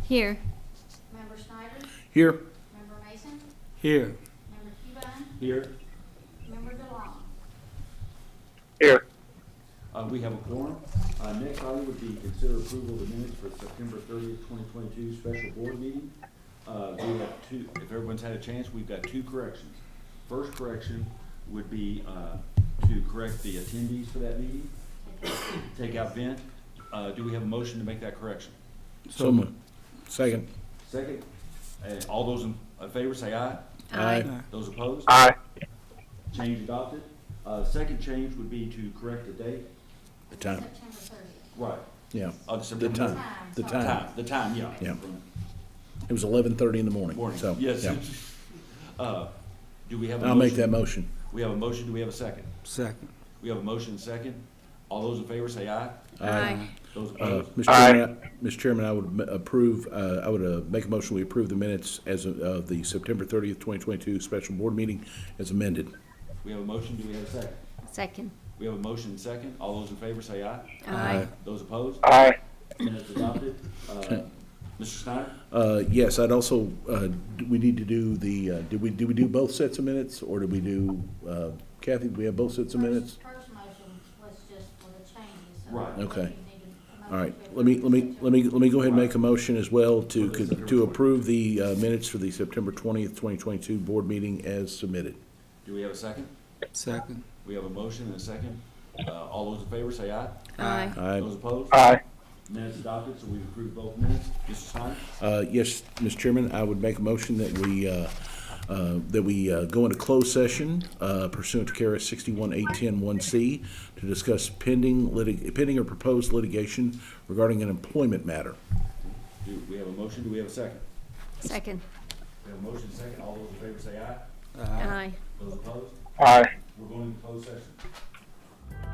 Here. Member Snyder? Here. Member Mason? Here. Member Cubine? Here. Member DeLong? Here. We have a quorum. Next item would be consider approval of the minutes for September 30th, 2022 special board meeting. We have two, if everyone's had a chance, we've got two corrections. First correction would be to correct the attendees for that meeting. Take out Vint. Do we have a motion to make that correction? So moved. Second. Second. All those in favor say aye. Aye. Those opposed? Aye. Change adopted. Second change would be to correct the date. The time. September 30th. Right. Yeah. The The September time. The time. The time, yeah. Yeah. It was 11:30 in the morning. Morning. So, Yes. yeah. Do we have a motion? I'll make that motion. We have a motion. Do we have a second? Second. We have a motion and second. All those in favor say aye. Aye. Those opposed? Mr. Chairman, I would approve, I would make a motion we approve the minutes as of the September 30th, 2022 special board meeting as amended. We have a motion. Do we have a second? Second. We have a motion and second. All those in favor say aye. Aye. Those opposed? Aye. Minutes adopted. Mr. Snyder? Yes, I'd also, we need to do the, did we do both sets of minutes, or did we do, Kathy, do we have both sets of minutes? First motion was just for the changes. So Right. I think Okay. you need a All right, motion to let me go ahead and make a motion as well to approve the minutes for the September 20th, 2022 board meeting as submitted. Do we have a second? Second. We have a motion and a second. All those in favor say aye. Aye. Aye. Those opposed? Aye. Minutes adopted, so we've approved both minutes. Mr. Snyder? Yes, Mr. Chairman, I would make a motion that we go into closed session pursuant to KRS 61-810-1C to discuss pending or proposed litigation regarding an employment matter. Do we have a motion? Do we have a second? Second. We have a motion and a second. All those in favor say aye. Aye. Those opposed? Aye. We're going into closed session.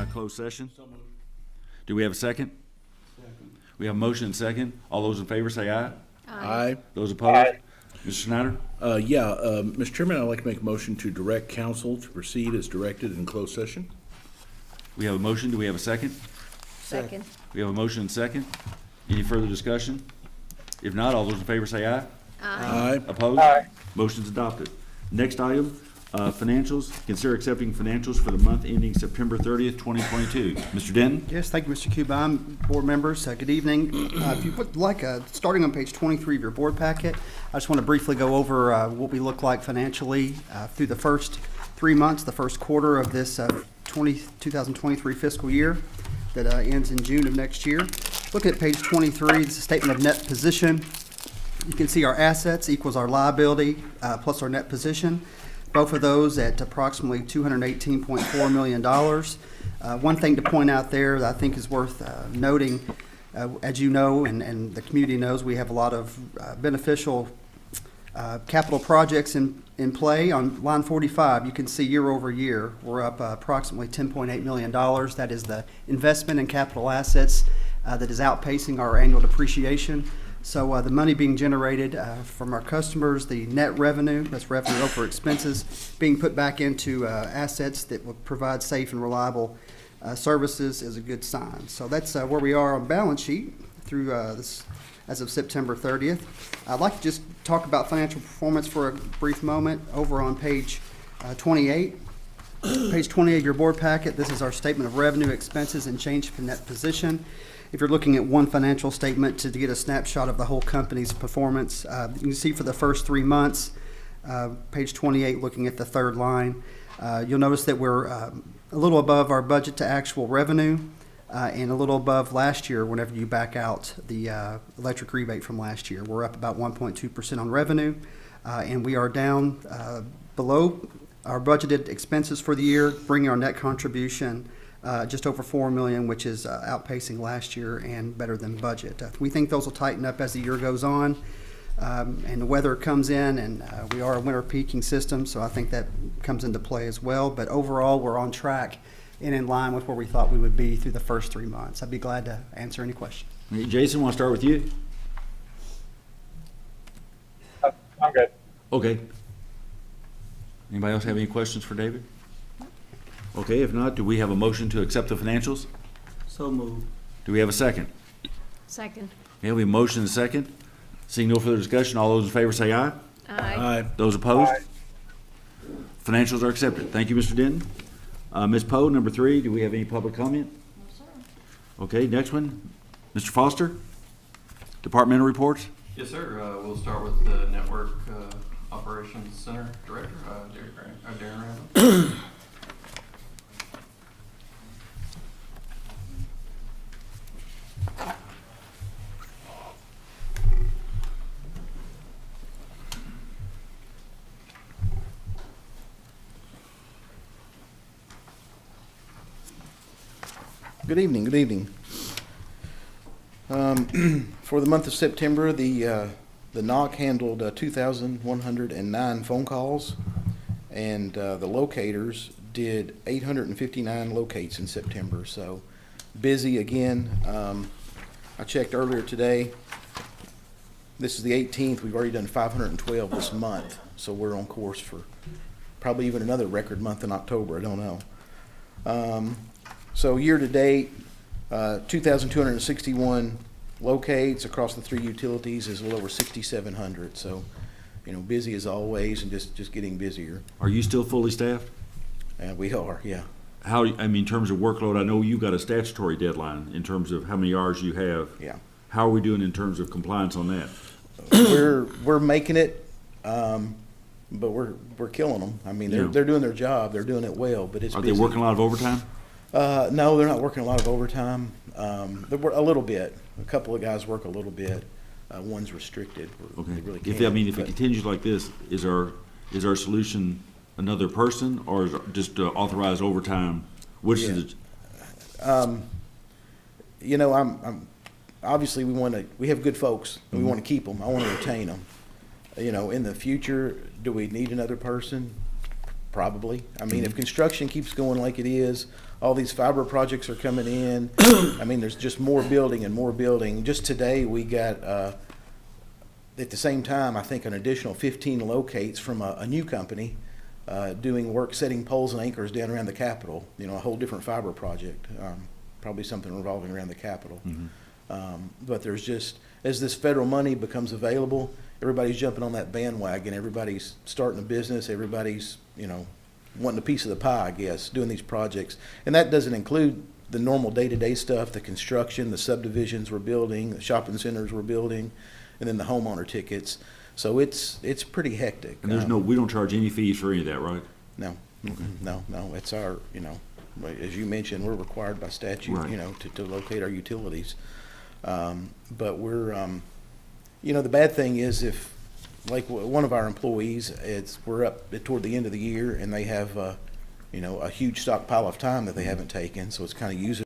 closed session? Do we have a second? We have a motion and second. All those in favor say aye. Aye. Those opposed? Aye. Mr. Snyder? Mr. Chairman, I'd like to make a motion to direct council to proceed as directed in closed session. We have a motion. Do we have a second? Second. We have a motion and second. Any further discussion? If not, all those in favor say aye. Aye. Opposed? Aye. Motion's adopted. Next item, financials. Consider accepting financials for the month ending September 30th, 2022. Mr. Denton? Yes, thank you, Mr. Cuba. Board members, good evening. If you would like, starting on page 23 of your board packet, I just want to briefly go over what we look like financially through the first 3 months, the first quarter of this 2023 fiscal year that ends in June of next year. Looking at page 23, it's a statement of net position. You can see our assets equals our liability plus our net position. Both of those at approximately $218.4 million. One thing to point out there that I think is worth noting, as you know and the community knows, we have a lot of beneficial capital projects in play. On line 45, you can see year over year, we're up approximately $10.8 million. That is the investment in capital assets that is outpacing our annual depreciation. So the money being generated from our customers, the net revenue, that's revenue over expenses, being put back into assets that will provide safe and reliable services is a good sign. So that's where we are on balance sheet through this as of September 30th. I'd like to just talk about financial performance for a brief moment over on page 28. Page 28 of your board packet, this is our statement of revenue, expenses, and change in net position. If you're looking at one financial statement to get a snapshot of the whole company's performance, you can see for the first 3 months, page 28, looking at the third line, you'll notice that we're a little above our budget to actual revenue and a little above last year whenever you back out the electric rebate from last year. We're up about 1.2% on revenue, and we are down below our budgeted expenses for the year, bringing our net contribution just over $4 million, which is outpacing last year and better than budget. We think those will tighten up as the year goes on, and the weather comes in, and we are a winter peaking system, so I think that comes into play as well. But overall, we're on track and in line with where we thought we would be through the first 3 months. I'd be glad to answer any questions. Hey, Jason, want to start with you? I'm good. Okay. Anybody else have any questions for David? Okay, if not, do we have a motion to accept the financials? So moved. Do we have a second? Second. Okay, we have a motion and a second. Seeing no further discussion, all those in favor say aye. Aye. Those opposed? Aye. Financials are accepted. Thank you, Mr. Denton. Ms. Poe, number 3, do we have any public comment? No, sir. Okay, next one. Mr. Foster, departmental reports? Yes, sir. We'll start with the Network Operations Center Director, Darren Randall. Good evening, good evening. For the month of September, the NOC handled 2,109 phone calls, and the locators did 859 locates in September, so busy again. I checked earlier today. This is the 18th. We've already done 512 this month, so we're on course for probably even another record month in October. I don't know. So year to date, 2,261 locates across the 3 utilities is a little over 6,700. So, busy as always, and just getting busier. Are you still fully staffed? We are, yeah. How, in terms of workload, I know you got a statutory deadline in terms of how many hours you have. Yeah. How are we doing in terms of compliance on that? We're making it, but we're killing them. I mean, they're doing their job. They're doing it well, but it's Are busy. they working a lot of overtime? No, they're not working a lot of overtime. They work a little bit. A couple of guys work a little bit. One's restricted. Okay. They really If can't, it but- continues like this, is our solution another person, or is it just authorized overtime? Which is I'm obviously we have good folks and we want to keep them. I want to retain them. In the future, do we need another person? Probably. I mean, if construction keeps going like it is, all these fiber projects are coming in. I mean, there's just more building and more building. Just today, we got, at the same time, I think an additional 15 locates from a new company doing work setting poles and anchors down around the Capitol. You know, a whole different fiber project, probably something revolving around the Capitol. But there's just, as this federal money becomes available, everybody's jumping on that bandwagon. Everybody's starting a business. Everybody's, you know, wanting a piece of the pie, I guess, doing these projects. And that doesn't include the normal day-to-day stuff, the construction, the subdivisions we're building, the shopping centers we're building, and then the homeowner tickets. So it's pretty hectic. And there's we don't charge any fees for any of that, right? No, no. It's our, you know, as you mentioned, we're required by statute, Right. you know, to locate our utilities. But we're, you know, the bad thing is if, like one of our employees, we're up toward the end of the year and they have, you know, a huge stockpile of time that they haven't taken, so it's kind of using.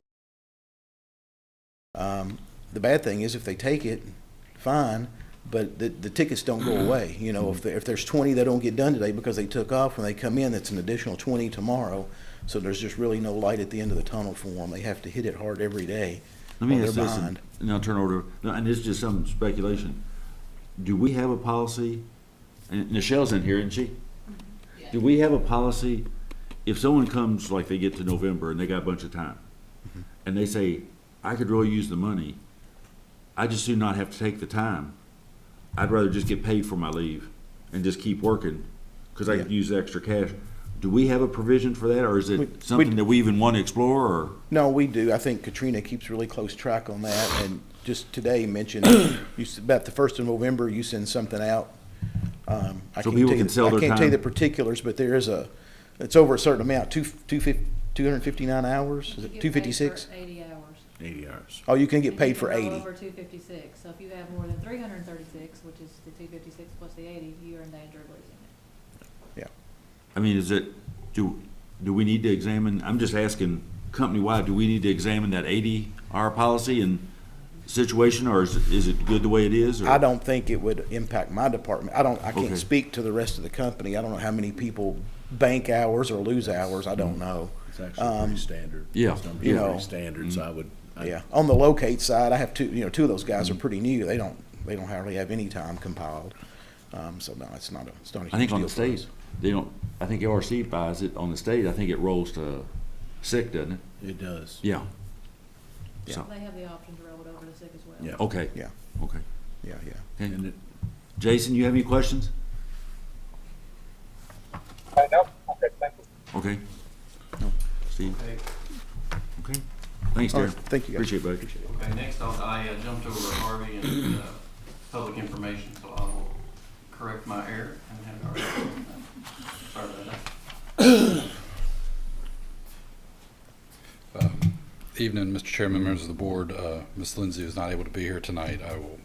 The bad thing is if they take it, fine, but the tickets don't go away. You know, if there's 20 that don't get done today because they took off, when they come in, that's an additional 20 tomorrow. So there's just really no light at the end of the tunnel for them. They have to hit it hard every day. Let me or ask they're this, behind. and I'll turn over, and this is just some speculation. Do we have a policy, and Michelle's in here, isn't she? Do we have a policy, if someone comes, like they get to November and they got a bunch of time, and they say, I could really use the money, I just do not have to take the time. I'd rather just get paid for my leave and just keep working, because I could use the extra cash. Do we have a provision for that, or is it something that we even want to explore, or? No, we do. I think Katrina keeps really close track on that, and just today mentioned, about the 1st of November, you send something out. So people can sell their I can't tell you the time? particulars, but there is it's over a certain amount, 259 hours, is it You get paid 256? for 80 hours. 80 hours. Oh, you can get And paid you for can go 80. over 256, so if you have more than 336, which is the 256 plus the 80, you're in danger of losing it. I mean, do we need to examine, I'm just asking company-wide, do we need to examine that 80-hour policy and situation, or is it good the way it is? Or? I don't think it would impact my department. I Okay. can't speak to the rest of the company. I don't know how many people bank hours or lose hours. I don't know. It's actually pretty standard. Yeah. It's You know, pretty standard, so I would. Yeah, on the locate side, I have two of those guys are pretty new. They don't hardly have any time compiled. So no, it's not a huge deal. I think on the for us. state, they don't, I think LRC buys it on the state, I think it rolls to sick, doesn't it? It does. Yeah. So, They have the option to roll it over to sick as well. Yeah. okay. Yeah, Okay. yeah. Okay. And it, Jason, you have any questions? No, okay, thank you. Okay. Steve? Okay. Okay. Thanks, All Darren. right, thank you, guys. Appreciate it, buddy. Okay, next I jumped over to Harvey and public information, so I will correct my error and have our, sorry about that. Evening, Mr. Chairman, members of the board. Ms. Lindsay is not able to be here tonight. I will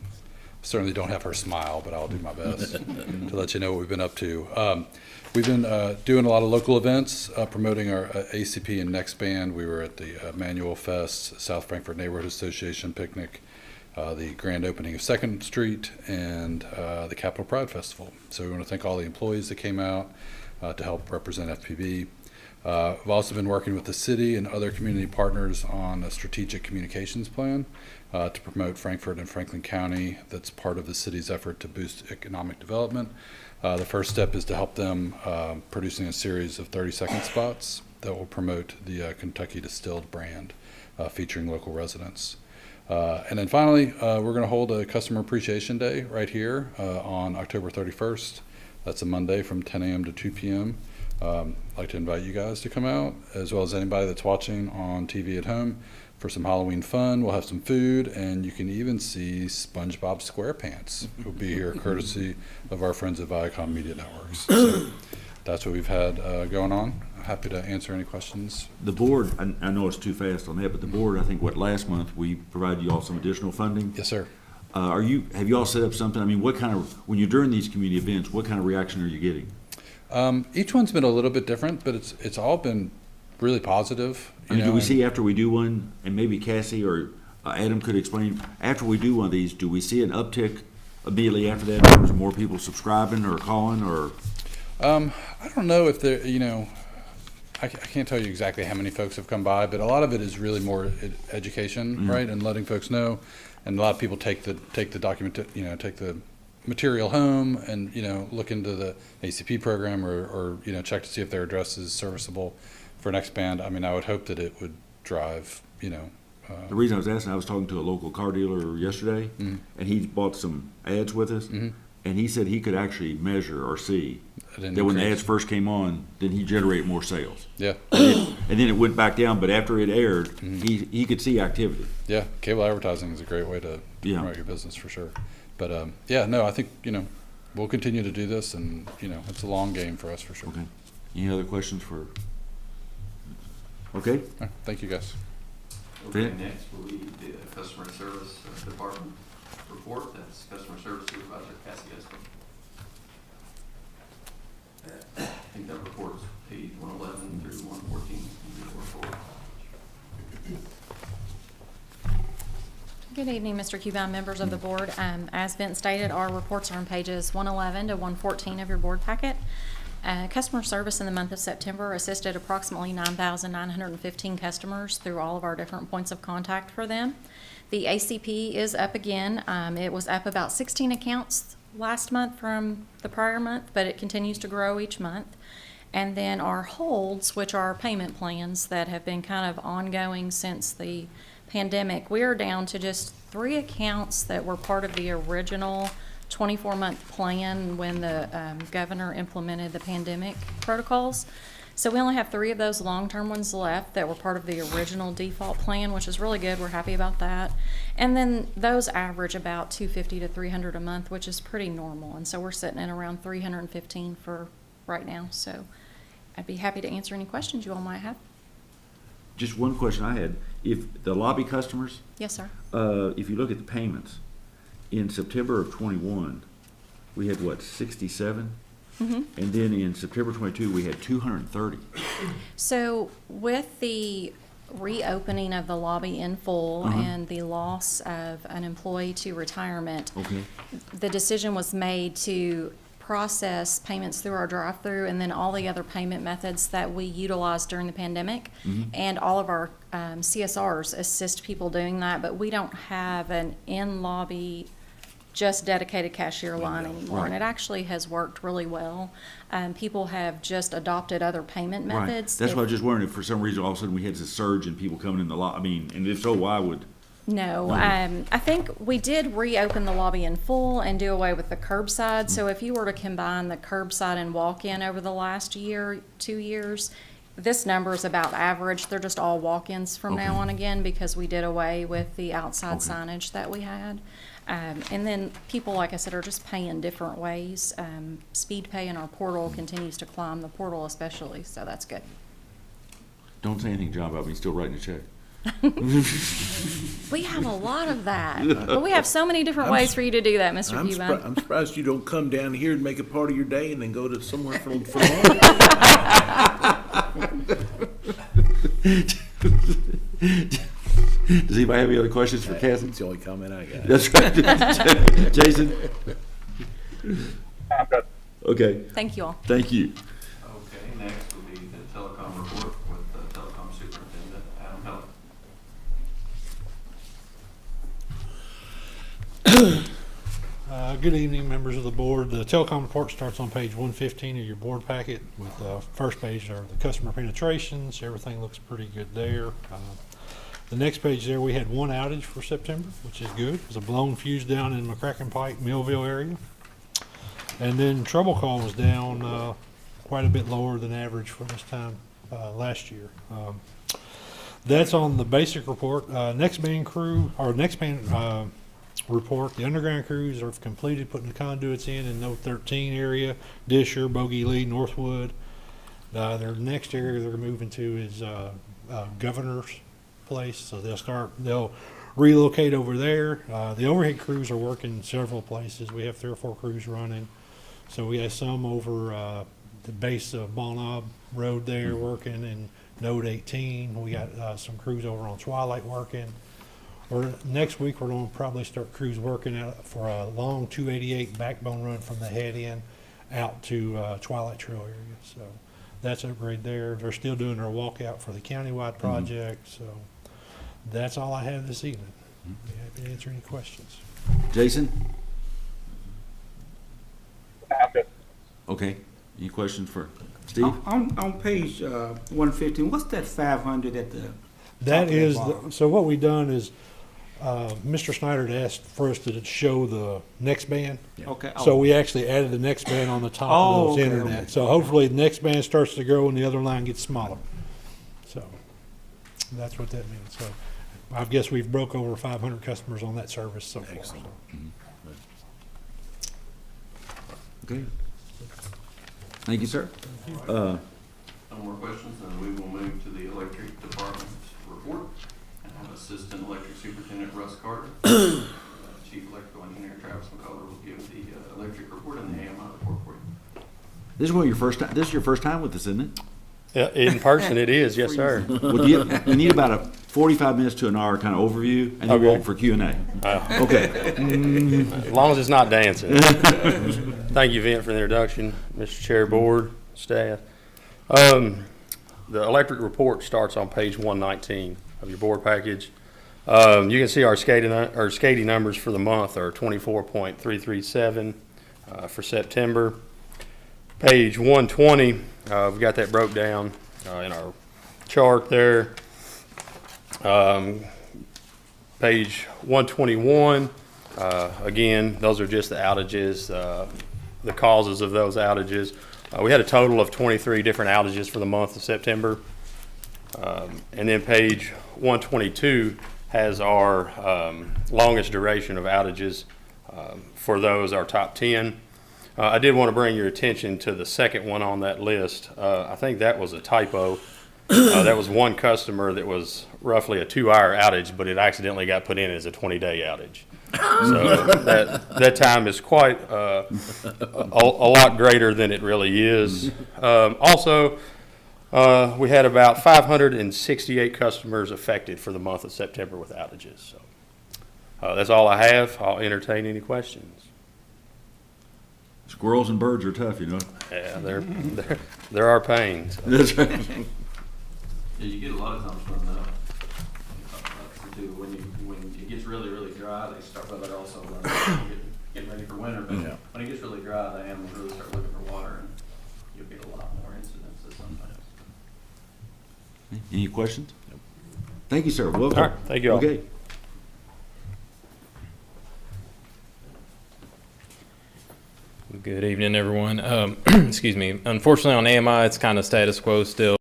certainly don't have her smile, but I'll do my best to let you know what we've been up to. We've been doing a lot of local events, promoting our ACP and Next Band. We were at the Manual Fest, South Frankfurt Neighborhood Association picnic, the grand opening of 2nd Street, and the Capitol Pride Festival. So we want to thank all the employees that came out to help represent FPB. I've also been working with the city and other community partners on a strategic communications plan to promote Frankfurt and Franklin County. That's part of the city's effort to boost economic development. The first step is to help them producing a series of 30-second spots that will promote the Kentucky Distilled brand featuring local residents. And then finally, we're going to hold a Customer Appreciation Day right here on October 31st. That's a Monday from 10 a.m. to 2 p.m. I'd like to invite you guys to come out, as well as anybody that's watching on TV at home, for some Halloween fun. We'll have some food, and you can even see SpongeBob SquarePants, who'll be here courtesy of our friends at Viacom Media Networks. So that's what we've had going on. Happy to answer any questions. The board, I know it's too fast on that, but the board, I think, last month, we provided you all some additional funding. Yes, sir. Have you all set up something? I mean, when you're during these community events, what kind of reaction are you getting? Each one's been a little bit different, but it's all been really positive. I mean, do we see after we do one, and maybe Cassie or Adam could explain, after we do one of these, do we see an uptick immediately after that in terms of more people subscribing or calling, or? I don't know if there, I can't tell you exactly how many folks have come by, but a lot of it is really more education, right, and letting folks know. And a lot of people take the document, take the material home and look into the ACP program or check to see if their address is serviceable for an expand. I mean, I would hope that it would drive, The reason I was asking, I was talking to a local car dealer yesterday, and he bought some ads with us, and he said he could actually measure or see that when the ads first came on, then he generated more sales. Yeah. And then it went back down, but after it aired, he could see activity. Yeah, cable advertising is a great way to promote your business for sure. But I think we'll continue to do this, and it's a long game for us for sure. Okay. Any other questions for? Okay. Thank you, guys. Okay, next will be the customer service department report. That's customer service supervisor Cassie Escom. I think that report's page 111 through 114 in your report. Good evening, Mr. Cubine, members of the board. As Vince stated, our reports are on pages 111 to 114 of your board packet. Customer service in the month of September assisted approximately 9,915 customers through all of our different points of contact for them. The ACP is up again. It was up about 16 accounts last month from the prior month, but it continues to grow each month. And then our holds, which are payment plans that have been kind of ongoing since the pandemic, we are down to just 3 accounts that were part of the original 24-month plan when the governor implemented the pandemic protocols. So we only have 3 of those long-term ones left that were part of the original default plan, which is really good. We're happy about that. And then those average about $250 to $300 a month, which is pretty normal. And so we're sitting at around $315 for right now. So I'd be happy to answer any questions you all might have. Just one question I had. If the lobby customers, Yes, sir. if you look at the payments, in September of 21, we had what, 67? And then in September 22, we had 230. So with the reopening of the lobby in full and the loss of an employee to retirement, the decision was made to process payments through our drive-through and then all the other payment methods that we utilized during the pandemic. And all of our CSRs assist people doing that, but we don't have an in-lobby just dedicated cashier line anymore. And it actually has worked really well. People have just adopted other payment methods. That's why I was just wondering if for some reason all of a sudden we had this surge in people coming in the lobby. I mean, and if so, why would? No, I think we did reopen the lobby in full and do away with the curbside. So if you were to combine the curbside and walk-in over the last year, 2 years, this number is about average. They're just all walk-ins from now on again because we did away with the outside signage that we had. And then people, like I said, are just paying different ways. Speed pay in our portal continues to climb, the portal especially, so that's good. Don't say anything, John, about me still writing a check. We have a lot of that, but we have so many different ways for you to do that, Mr. Cubine. I'm surprised you don't come down here and make it part of your day and then go to somewhere for lunch. Does anybody have any other questions for Cassie? That's the only comment I got. That's right. Jason? I'm good. Okay, Thank you all. thank you. Okay, next will be the telecom report with the telecom superintendent, Adam Heller. Good evening, members of the board. The telecom report starts on page 115 of your board packet. With the first page are the customer penetrations. Everything looks pretty good there. The next page there, we had one outage for September, which is good. It was a blown fuse down in McCracken Pike, Millville area. And then trouble call was down quite a bit lower than average for this time last year. That's on the basic report. Next band report, the underground crews are completed putting the conduits in Note 13 area, Disher, Bogey Lee, Northwood. Their next area they're moving to is Governor's Place, so they'll relocate over there. The overhead crews are working in several places. We have 3 or 4 crews running. So we have some over the base of Bonnob Road there working in Note 18. We got some crews over on Twilight working. Next week we're going to probably start crews working out for a long 288 backbone run from the head end out to Twilight Trail area. So that's upgrade there. They're still doing their walkout for the countywide project. So that's all I have this evening. Be happy to answer any questions. Jason? I'm good. Okay. Any questions for Steve? On page 115, what's that 500 at the That top of is, bottom? so what we've done is, Mr. Snyder had asked for us to show the next band. Okay. So we actually added the next band on the top Oh, of those okay, internet. okay. So hopefully the next band starts to grow and the other line gets smaller. So that's what that means. So I guess we've broke over 500 customers on that service so far. Excellent. Okay. Thank you, sir. No more questions, and we will move to the electric department's report. And have Assistant Electric Superintendent Russ Carter, Chief Electrical Engineer Travis McCullough will give the electric report and the AMI report for you. This is one of your first time. This is your first time with us, isn't it? Yeah, in person it is, yes, sir. Well, we need about a 45 minutes to an hour kind of overview, and then we'll for Q&A. Okay. As long as it's not dancing. Thank you, Vint, for the introduction, Mr. Chair, Board, staff. The electric report starts on page 119 of your board package. You can see our SCADA numbers for the month are 24.337 for September. Page 120, we've got that broke down in our chart there. Page 121, again, those are just the outages, the causes of those outages. We had a total of 23 different outages for the month of September. And then page 122 has our longest duration of outages. For those, our top 10. I did want to bring your attention to the second one on that list. I think that was a typo. That was one customer that was roughly a 2-hour outage, but it accidentally got put in as a 20-day outage. So that time is quite a lot greater than it really is. Also, we had about 568 customers affected for the month of September with outages. So that's all I have. I'll entertain any questions. Squirrels and birds are tough, you know. Yeah, there are pains. That's right. Yeah, you get a lot of times when it gets really, really dry, they start, but they're also getting ready for winter. But when it gets really dry, the animals really start looking for water, and you'll get a lot more incidences sometimes. Any questions? Thank you, sir. Welcome. All right, thank you all. Okay. Good evening, everyone. Excuse me. Unfortunately, on AMI, it's kind of status quo still.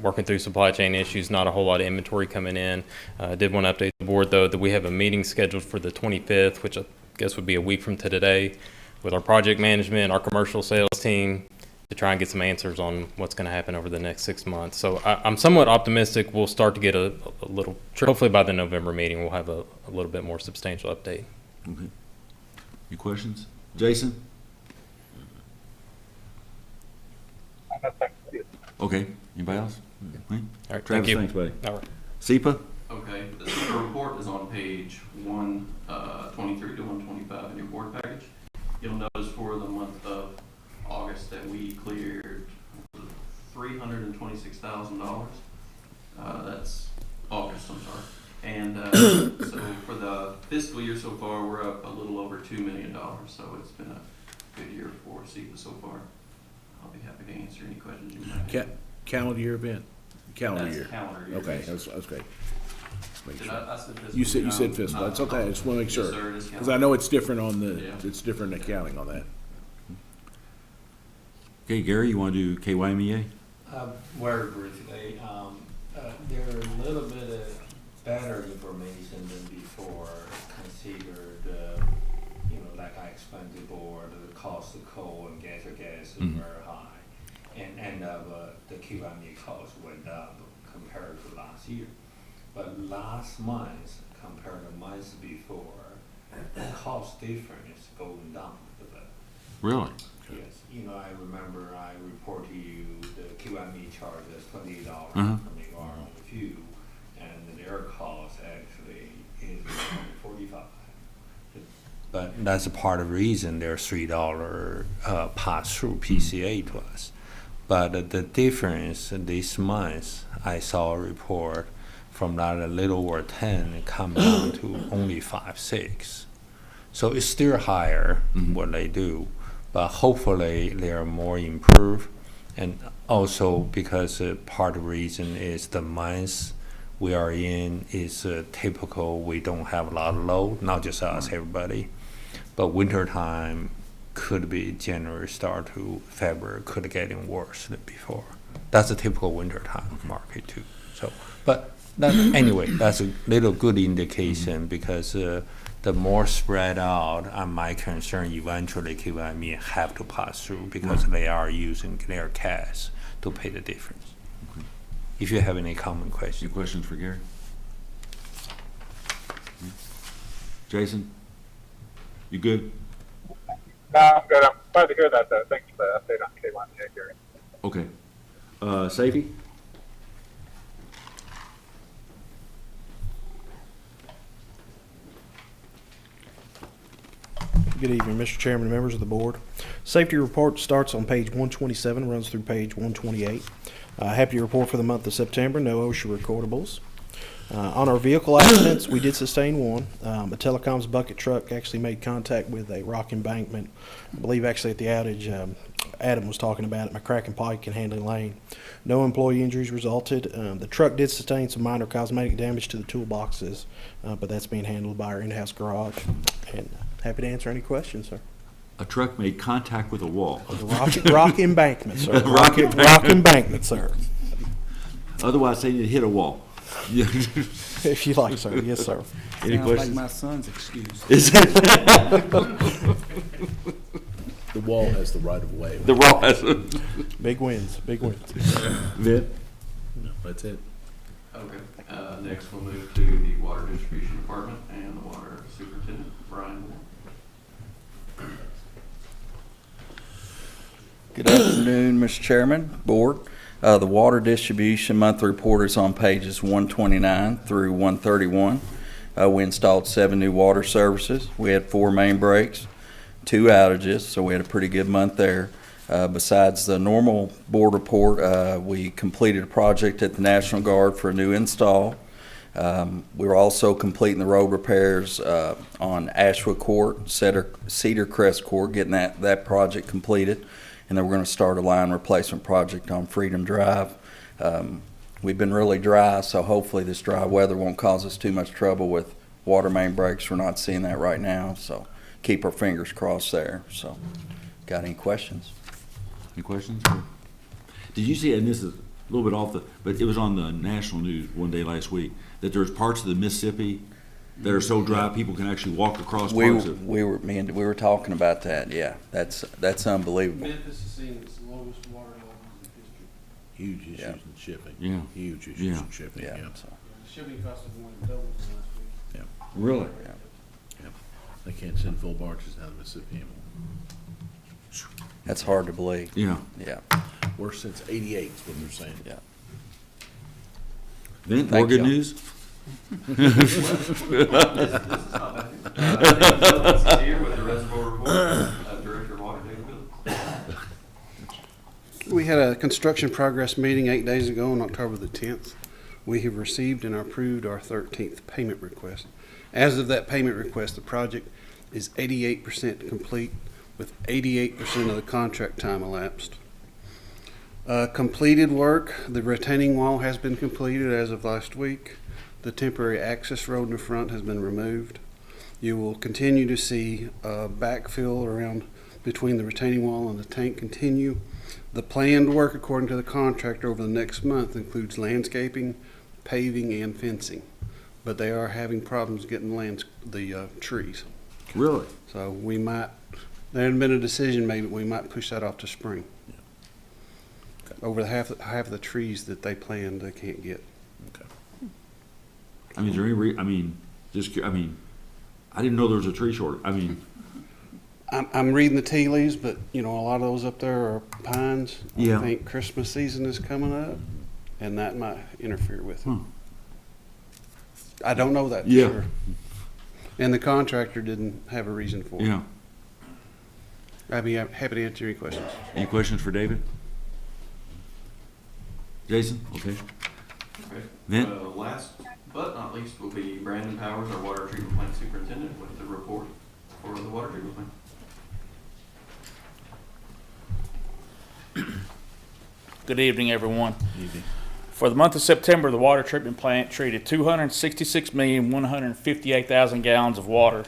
Working through supply chain issues, not a whole lot of inventory coming in. I did want to update the board, though, that we have a meeting scheduled for the 25th, which I guess would be a week from today, with our project management, our commercial sales team, to try and get some answers on what's going to happen over the next 6 months. So I'm somewhat optimistic we'll start to get a little, hopefully by the November meeting, we'll have a little bit more substantial update. Okay. Any questions? Jason? Okay. Anybody else? All right, Travis, thank you. thanks, buddy. All right. SEPA? Okay, the SEPA report is on page 123 to 125 in your board package. You'll notice for the month of August that we cleared $326,000. That's August, I'm sorry. And so for the fiscal year so far, we're up a little over $2 million. So it's been a good year for SEPA so far. I'll be happy to answer any questions you might have. Calendar year event? Calendar That's year. calendar year. Okay, that's great. Make Did sure. I said fiscal. You said fiscal. That's okay. I just want to make Yes, sure. sir, it is Because I know it's different on the, Yeah. it's different accounting on that. Okay, Gary, you want to do KYMEA? Very briefly, there are a little bit of better information than before considered, like I explained to the board, the cost of coal and gas is very high. And the QME cost went up compared to last year. But last month, compared to months before, the cost difference going down a bit. Really? Yes, I remember I report to you the QME charges $28 per megawatt on the fuel, and their cost actually is $45. But that's a part of the reason there's $3 pass-through PCA to us. But the difference this month, I saw a report from that a little over 10, it come down to only 5, 6. So it's still higher what they do, but hopefully they are more improved. And also because part of the reason is the month we are in is typical. We don't have a lot of load, not just us, everybody. But winter time could be January start to February, could get worse than before. That's a typical winter time market too. So, but that, anyway, that's a little good indication because the more spread out, my concern eventually KYME have to pass through because they are using their cash to pay the difference. Okay. If you have any common questions. Any questions for Gary? Jason? You good? No, I'm good. I'm glad to hear that, though. Thanks for the update on K1 Gary. Okay. Safety? Good evening, Mr. Chairman and members of the board. Safety report starts on page 127, runs through page 128. Happy to report for the month of September, no OSHA recordables. On our vehicle accidents, we did sustain one. A telecoms bucket truck actually made contact with a rock embankment. I believe actually at the outage, Adam was talking about it, McCracken Pike and Handley Lane. No employee injuries resulted. The truck did sustain some minor cosmetic damage to the toolboxes, but that's being handled by our in-house garage. And happy to answer any questions, sir. A truck made contact with a wall. Rock embankment, sir. Rock Rock embankment, sir. Otherwise, they need to hit a wall. If you like, sir. Yes, sir. Any Sounds questions? like my son's excuse. The wall has the right of way. The wall has. Big wins, big wins. Vin? No, that's it. Okay, next we'll move to the Water Distribution Department and the Water Superintendent, Brian Moore. Good afternoon, Mr. Chairman, Board. The water distribution monthly report is on pages 129 through 131. We installed 7 new water services. We had 4 main breaks, 2 outages, so we had a pretty good month there. Besides the normal board report, we completed a project at the National Guard for a new install. We were also completing the road repairs on Ashwood Court, Cedar Crest Court, getting that project completed. And then we're going to start a line replacement project on Freedom Drive. We've been really dry, so hopefully this dry weather won't cause us too much trouble with water main breaks. We're not seeing that right now, so keep our fingers crossed there. So, got any questions? Any questions? Did you see, and this is a little bit off but it was on the national news one day last week, that there's parts of the Mississippi that are so dry people can actually walk across parts of. We were talking about that. Yeah, that's unbelievable. Memphis has seen its lowest water levels in history. Huge issues in shipping. Yeah. Huge issues in shipping, yeah. So. The shipping cost of more than doubled from last week. Yeah. Really? Yeah. They can't send full barges out of Mississippi anymore. That's hard to believe. Yeah. Yeah. Worse since '88 is what they're saying. Yeah. Vin, Thank more good y'all. news? This is not bad. Here with the reservoir report, Director of Water, David Phillips. We had a construction progress meeting 8 days ago on October the 10th. We have received and approved our 13th payment request. As of that payment request, the project is 88% complete with 88% of the contract time elapsed. Completed work, the retaining wall has been completed as of last week. The temporary access road in the front has been removed. You will continue to see backfill around between the retaining wall and the tank continue. The planned work according to the contractor over the next month includes landscaping, paving, and fencing. But they are having problems getting the trees. Really? So we might, there hasn't been a decision made, but we might push that off to spring. Yeah. Okay. Over half of the trees that they planned, they can't get. Okay. I mean, is there any I didn't know there was a tree shortage. I mean. I'm reading the tea leaves, but you know, a lot of those up there are pines. Yeah. I think Christmas season is coming up, and that might interfere with it. I don't know that for sure. And the contractor didn't have a reason for it. Yeah. I'd be happy to answer any questions. Any questions for David? Jason? Okay. Okay. Vint? Last but not least will be Brandon Powers, our water treatment plant superintendent, with the report for the water treatment plant. Good evening, everyone. For the month of September, the water treatment plant treated 266,158,000 gallons of water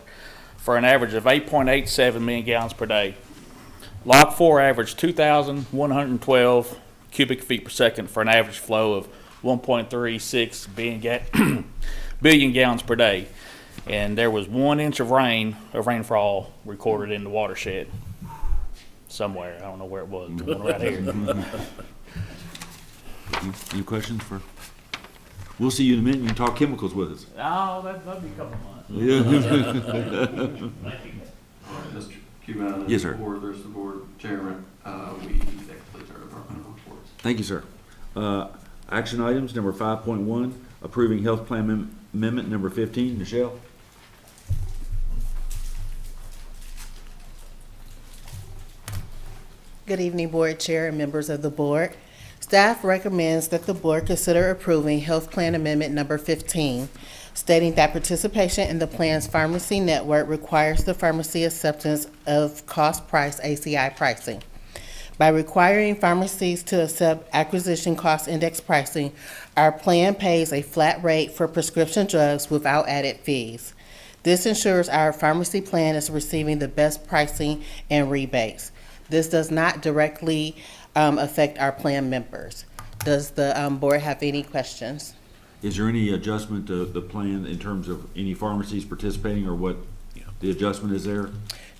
for an average of 8.87 million gallons per day. Lock 4 averaged 2,112 cubic feet per second for an average flow of 1.36 billion gallons per day. And there was 1 inch of rainfall recorded in the watershed somewhere. I don't know where it was, but right here. Any questions for? We'll see you in a minute. You can talk chemicals with us. Oh, that'd be a couple months. Yeah. Thank you. All right, Mr. Cuban, Yes, sir. Board, there's the board chairman. That completes our departmental reports. Thank you, sir. Action items, number 5.1, approving health plan amendment number 15. Michelle? Good evening, Board Chair and members of the Board. Staff recommends that the Board consider approving Health Plan Amendment Number 15, stating that participation in the plan's pharmacy network requires the pharmacy acceptance of cost-price ACI pricing. By requiring pharmacies to accept acquisition cost index pricing, our plan pays a flat rate for prescription drugs without added fees. This ensures our pharmacy plan is receiving the best pricing and rebates. This does not directly affect our plan members. Does the board have any questions? Is there any adjustment to the plan in terms of any pharmacies participating or what the adjustment is there?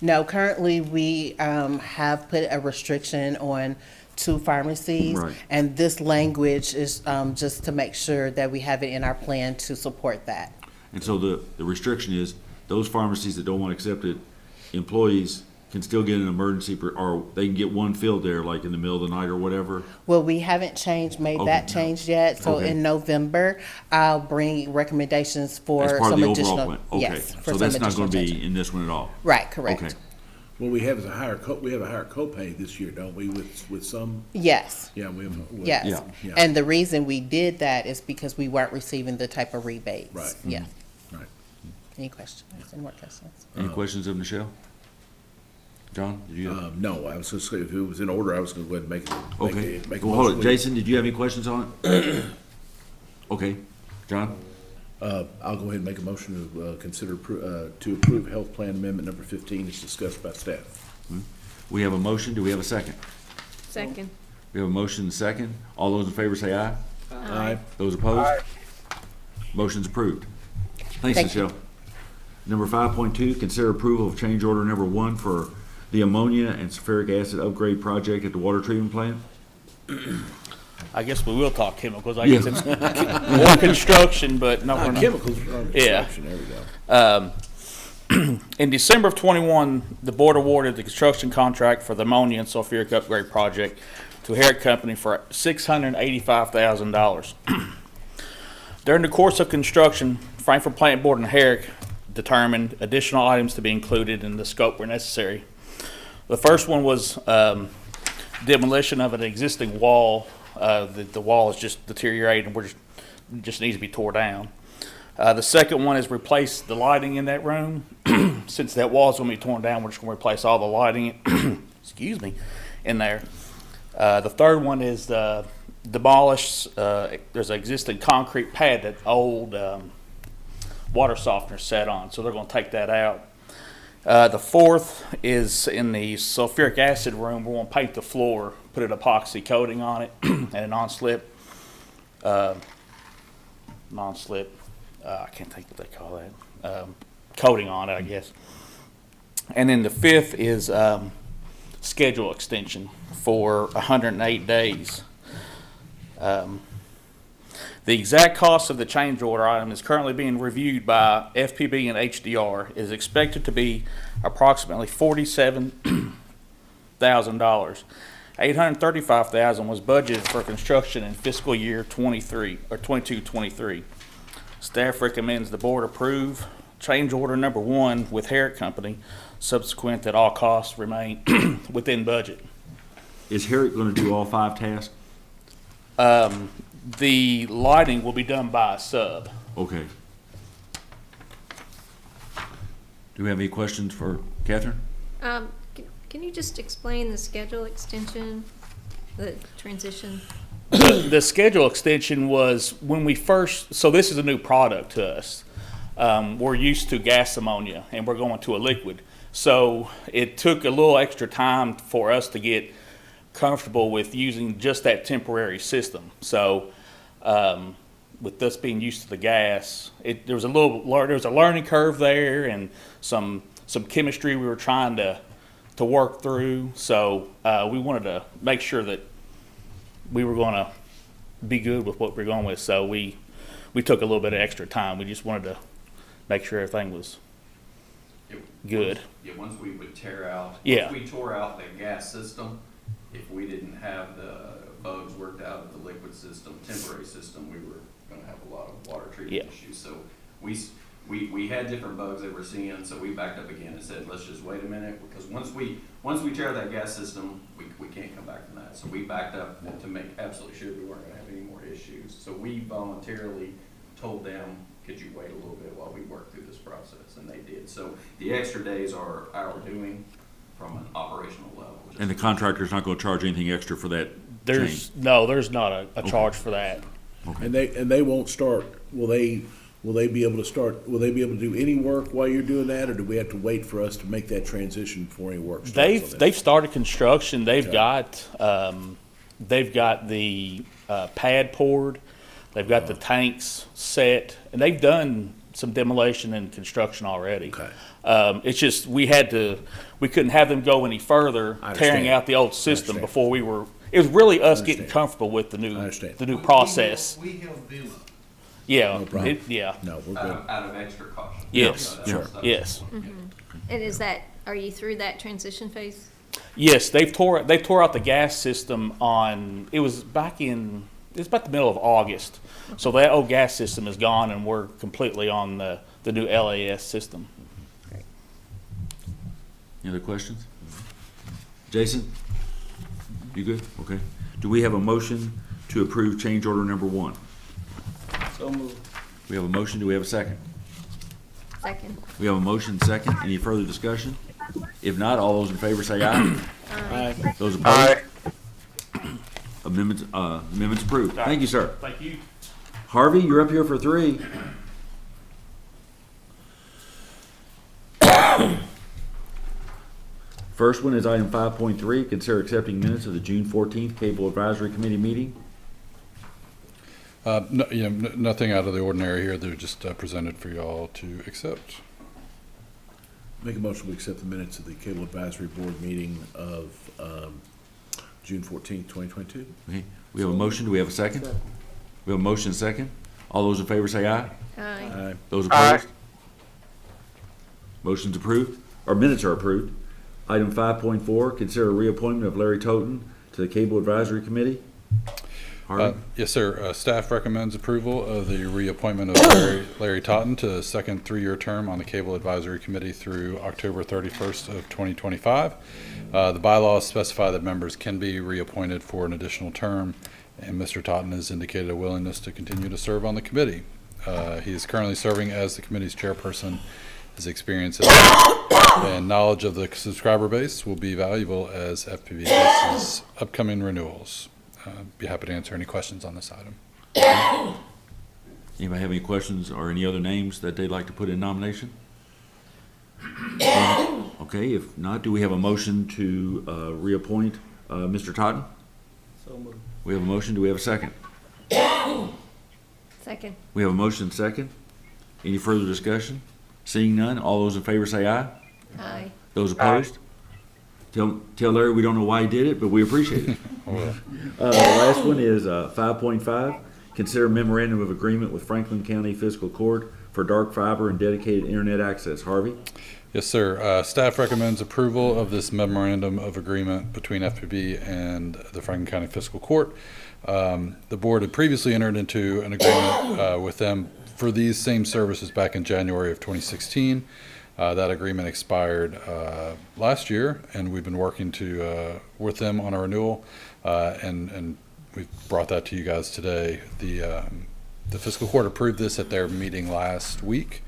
No, currently we have put a restriction on 2 pharmacies. Right. And this language is just to make sure that we have it in our plan to support that. And so the restriction is those pharmacies that don't want to accept it, employees can still get an emergency, or they can get one filled there, like in the middle of the night or whatever? Well, we haven't made that change yet. So Okay. in November, I'll bring recommendations for As part of some the overall additional. plan? Okay. Yes. for So some that's not additional going to be changes. in this one at all? Right, correct. Okay. What we have is a higher copay this year, don't we, with some? Yes. Yeah, we have. Yes. Yeah. And the reason we did that is because we weren't receiving the type of rebates. Right. Yeah. Right. Any questions? Any more questions? Any questions of Michelle? John, did you? No, I was just, if it was in order, I was gonna go ahead and make it. Okay. Make a Well, hold motion. it. Jason, did you have any questions on it? Okay. John? I'll go ahead and make a motion to consider to approve health plan amendment number 15 as discussed by staff. We have a motion. Do we have a second? Second. We have a motion and a second. All those in favor say aye. Aye. Those opposed? Aye. Motion's approved. Thanks, Thank you. Michelle. Number 5.2, consider approval of change order number 1 for the ammonia and sulfuric acid upgrade project at the water treatment plant. I guess we will talk chemicals. I Yeah. guess it's more construction, but no, we're not. Chemicals, Yeah. construction, there we go. In December of '21, the board awarded the construction contract for the ammonia and sulfuric upgrade project to Herrick Company for $685,000. During the course of construction, Frankfurt Plant Board and Herrick determined additional items to be included in the scope where necessary. The first one was demolition of an existing wall. The wall is just deteriorating and just needs to be tore down. The second one is replace the lighting in that room. Since that wall is going to be torn down, we're just going to replace all the lighting excuse me, in there. The third one is demolish, there's an existing concrete pad that old water softener set on, so they're going to take that out. The fourth is in the sulfuric acid room. We're going to paint the floor, put an epoxy coating on it, and a non-slip. I can't think what they call that. Coating on it, I guess. And then the fifth is schedule extension for 108 days. The exact cost of the change order item is currently being reviewed by FPB and HDR. It is expected to be approximately $47,000. $835,000 was budgeted for construction in fiscal year 23 or 22-23. Staff recommends the board approve change order number 1 with Herrick Company, subsequent that all costs remain within budget. Is Herrick gonna do all 5 tasks? The lighting will be done by a sub. Okay. Do we have any questions for Catherine? Can you just explain the schedule extension, the transition? The schedule extension was when we first, so this is a new product to us. We're used to gas ammonia and we're going to a liquid. So it took a little extra time for us to get comfortable with using just that temporary system. So with us being used to the gas, there was a learning curve there and some chemistry we were trying to work through. So we wanted to make sure that we were going to be good with what we're going with. So we took a little bit of extra time. We just wanted to make sure everything was good. Once we would tear out, Yeah. once we tore out the gas system, if we didn't have the bugs worked out of the liquid system, temporary system, we were gonna have a lot of water treatment issues. So we had different bugs that we're seeing, so we backed up again and said, let's just wait a minute, because once we tear that gas system, we can't come back from that. So we backed up to make absolutely sure we weren't gonna have any more issues. So we voluntarily told them, could you wait a little bit while we work through this process? And they did. So the extra days are our doing from an operational level. And the contractor's not gonna charge anything extra for that There's change? no, there's not a charge for that. Okay. And they won't start, will they be able to do any work while you're doing that, or do we have to wait for us to make that transition before any work starts? They've started construction. They've got the pad poured. They've got the tanks set, and they've done some demolition and construction already. Okay. It's just we couldn't have them go any further, tearing out the old system before we were. It was really us getting comfortable with the new process. We held them up. Yeah. No problem. Yeah. No, we're good. Out of extra caution. Yes. Sure. Yes. And are you through that transition phase? Yes, they tore out the gas system it was about the middle of August. So that old gas system is gone and we're completely on the new LAS system. Any other questions? Jason? You good? Okay. Do we have a motion to approve change order number 1? So moved. We have a motion. Do we have a second? Second. We have a motion second. Any further discussion? If not, all those in favor say aye. Aye. Those opposed? Amendments approved. Thank you, sir. Thank you. Harvey, you're up here for 3. First one is item 5.3, consider accepting minutes of the June 14th Cable Advisory Committee meeting. Nothing out of the ordinary here. They're just presented for y'all to accept. Make a motion to accept the minutes of the Cable Advisory Board meeting of June 14th, 2022. Okay. We have a motion. Do we have a second? We have a motion and a second. All those in favor say aye. Aye. Aye. Those opposed? Motion's approved, or minutes are approved. Item 5.4, consider reappointment of Larry Toten to the Cable Advisory Committee. Harvey? Yes, sir. Staff recommends approval of the reappointment of Larry Totten to a second 3-year term on the Cable Advisory Committee through October 31st of 2025. The bylaws specify that members can be reappointed for an additional term, and Mr. Totten has indicated a willingness to continue to serve on the committee. He is currently serving as the committee's chairperson. His experience and knowledge of the subscriber base will be valuable as FPB faces upcoming renewals. Be happy to answer any questions on this item. Anybody have any questions or any other names that they'd like to put in nomination? Okay, if not, do we have a motion to reappoint Mr. Totten? So moved. We have a motion. Do we have a second? Second. We have a motion and second. Any further discussion? Seeing none, all those in favor say aye. Aye. Those opposed? Tell Larry we don't know why he did it, but we appreciate it. The last one is 5.5. Consider memorandum of agreement with Franklin County Fiscal Court for dark fiber and dedicated internet access. Harvey? Yes, sir. Staff recommends approval of this memorandum of agreement between FPB and the Franklin County Fiscal Court. The board had previously entered into an agreement with them for these same services back in January of 2016. That agreement expired last year, and we've been working with them on a renewal, and we've brought that to you guys today. The fiscal court approved this at their meeting last week,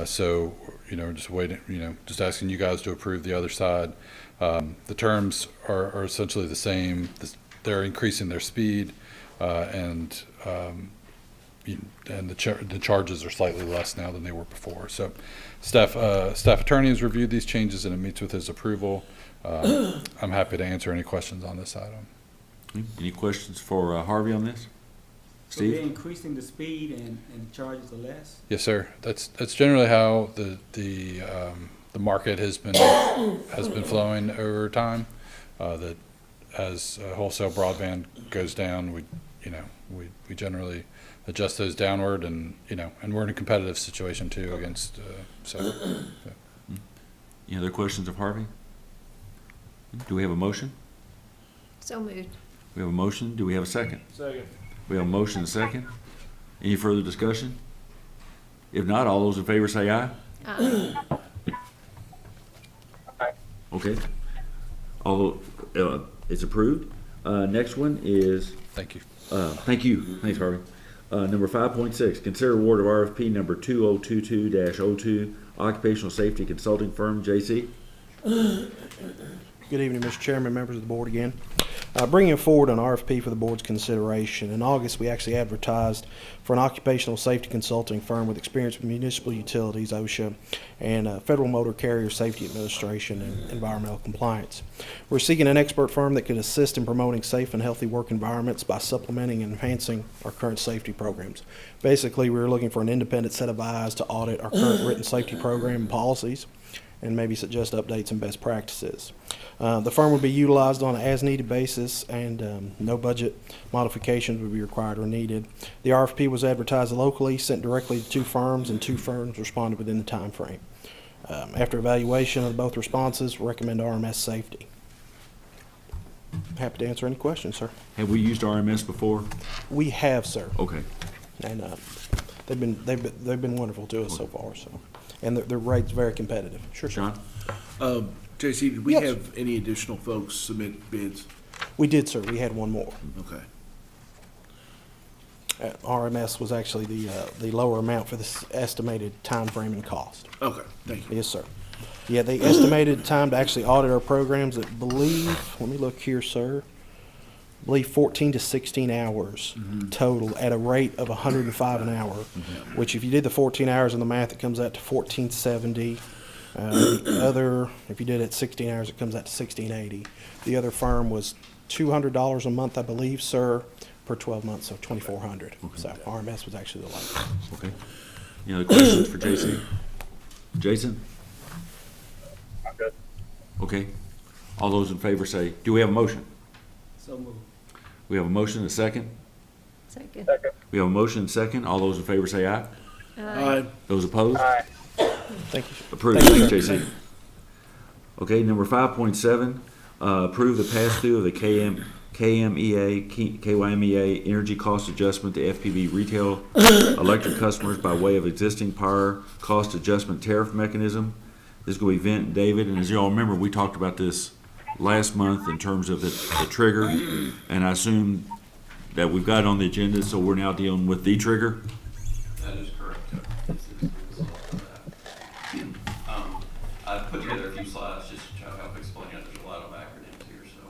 so just waiting, just asking you guys to approve the other side. The terms are essentially the same. They're increasing their speed, and the charges are slightly less now than they were before. So staff attorney has reviewed these changes and it meets with his approval. I'm happy to answer any questions on this item. Any questions for Harvey on this? So they're Steve? increasing the speed and the charges are less? Yes, sir. That's generally how the market has been flowing over time. That as wholesale broadband goes down, we generally adjust those downward, and we're in a competitive situation too against Any other questions of Harvey? Do we have a motion? So moved. We have a motion. Do we have a second? Second. We have a motion and a second. Any further discussion? If not, all those in favor say aye. Aye. Okay. Although it's approved. Next one is. Thank you. Thank you. Thanks, Harvey. Number 5.6, consider award of RFP number 2022-02, occupational safety consulting firm, JC. Good evening, Mr. Chairman, members of the board again. Bringing forward an RFP for the board's consideration. In August, we actually advertised for an occupational safety consulting firm with experience with municipal utilities, OSHA, and Federal Motor Carrier Safety Administration and environmental compliance. We're seeking an expert firm that could assist in promoting safe and healthy work environments by supplementing and enhancing our current safety programs. Basically, we're looking for an independent set of eyes to audit our current written safety program and policies, and maybe suggest updates and best practices. The firm would be utilized on an as-needed basis, and no budget modifications would be required or needed. The RFP was advertised locally, sent directly to 2 firms, and 2 firms responded within the time frame. After evaluation of both responses, recommend RMS Safety. Happy to answer any questions, sir. Have we used RMS before? We have, sir. Okay. And they've been wonderful to us so far. So, and their rate's very competitive. Sure, sir. John? JC, did we Yes. have any additional folks submit bids? We did, sir. We had one more. Okay. RMS was actually the lower amount for this estimated time frame and cost. Okay, thank you. Yes, sir. Yeah, they estimated time to actually audit our programs at let me look here, sir. I believe 14 to 16 hours total at a rate of 105 an hour, which if you did the 14 hours in the math, it comes out to 1470. The other, if you did it 16 hours, it comes out to 1680. The other firm was $200 a month, I believe, sir, per 12 months, so 2,400. So RMS was actually the lowest. Okay. Any other questions for JC? Jason? I'm good. Okay. All those in favor say, do we have a motion? So moved. We have a motion and a second. Second. Second. We have a motion and a second. All those in favor say aye. Aye. Those opposed? Aye. Thank you. Approved. Thanks, JC. Okay, number 5.7, approve the pass-through of the KYMEA energy cost adjustment to FPB retail electric customers by way of existing power cost adjustment tariff mechanism. This is going to be Vint and David, and as you all remember, we talked about this last month in terms of the trigger, and I assume that we've got it on the agenda, so we're now dealing with the trigger. That is correct. This is the result of that. I've put together a few slides just to try to help explain it. There's a lot of acronyms here. So,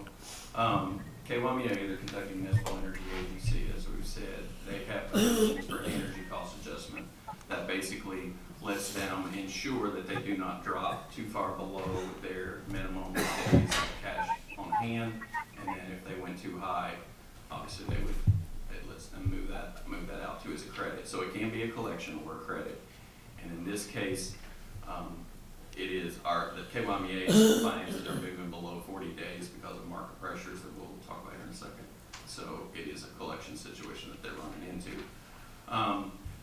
KYMEA, the Kentucky Municipal Energy Agency, as we've said, they have provisions for an energy cost adjustment that basically lets them ensure that they do not drop too far below their minimum days of cash on hand, and then if they went too high, obviously it lets them move that out to as a credit. So it can be a collection or a credit, and in this case, it is the KYMEA finances are moving below 40 days because of market pressures that we'll talk about here in a second. So it is a collection situation that they're running into.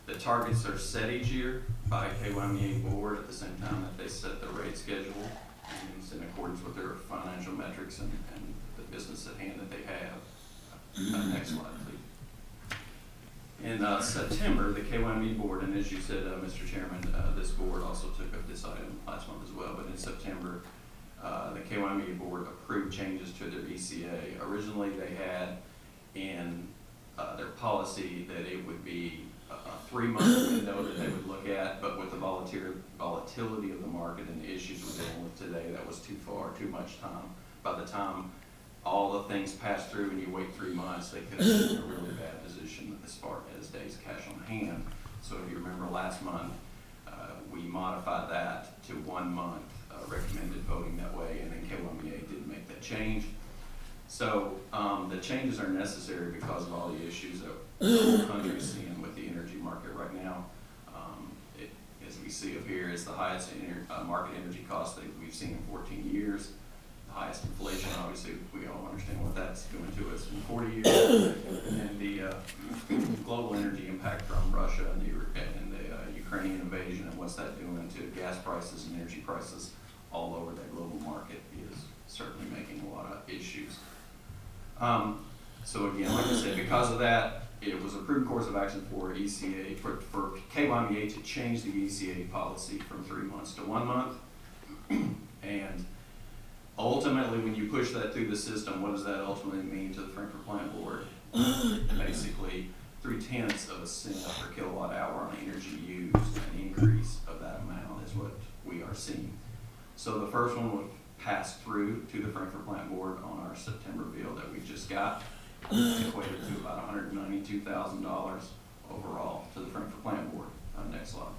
The targets are set each year by KYMEA board at the same time that they set the rate schedule, and it's in accordance with their financial metrics and the business at hand that they have. Next slide, please. In September, the KYME board, and as you said, Mr. Chairman, this board also took up this item last month as well, but in September, the KYME board approved changes to their ECA. Originally, they had in their policy that it would be a 3-month window that they would look at, but with the volatility of the market and the issues we're dealing with today, that was too far, too much time. By the time all the things pass through and you wait 3 months, they could have been in a really bad position as far as days cash on hand. So if you remember last month, we modified that to 1 month, recommended voting that way, and then KYMEA did make that change. So the changes are necessary because of all the issues that the whole country is seeing with the energy market right now. As we see up here, it's the highest market energy cost that we've seen in 14 years. Highest inflation, obviously, we all understand what that's doing to us in 40 years, and the global energy impact from Russia and the Ukrainian invasion and what's that doing to gas prices and energy prices all over that global market is certainly making a lot of issues. So again, like I said, because of that, it was a prudent course of action for ECA, for KYMEA to change the ECA policy from 3 months to 1 month, and ultimately, when you push that through the system, what does that ultimately mean to the Frankfurt Plant Board? Basically, 0.3 of a cent per kilowatt hour on energy used, an increase of that amount is what we are seeing. So the first one would pass through to the Frankfurt Plant Board on our September bill that we just got, equated to about $192,000 overall to the Frankfurt Plant Board. Next slide.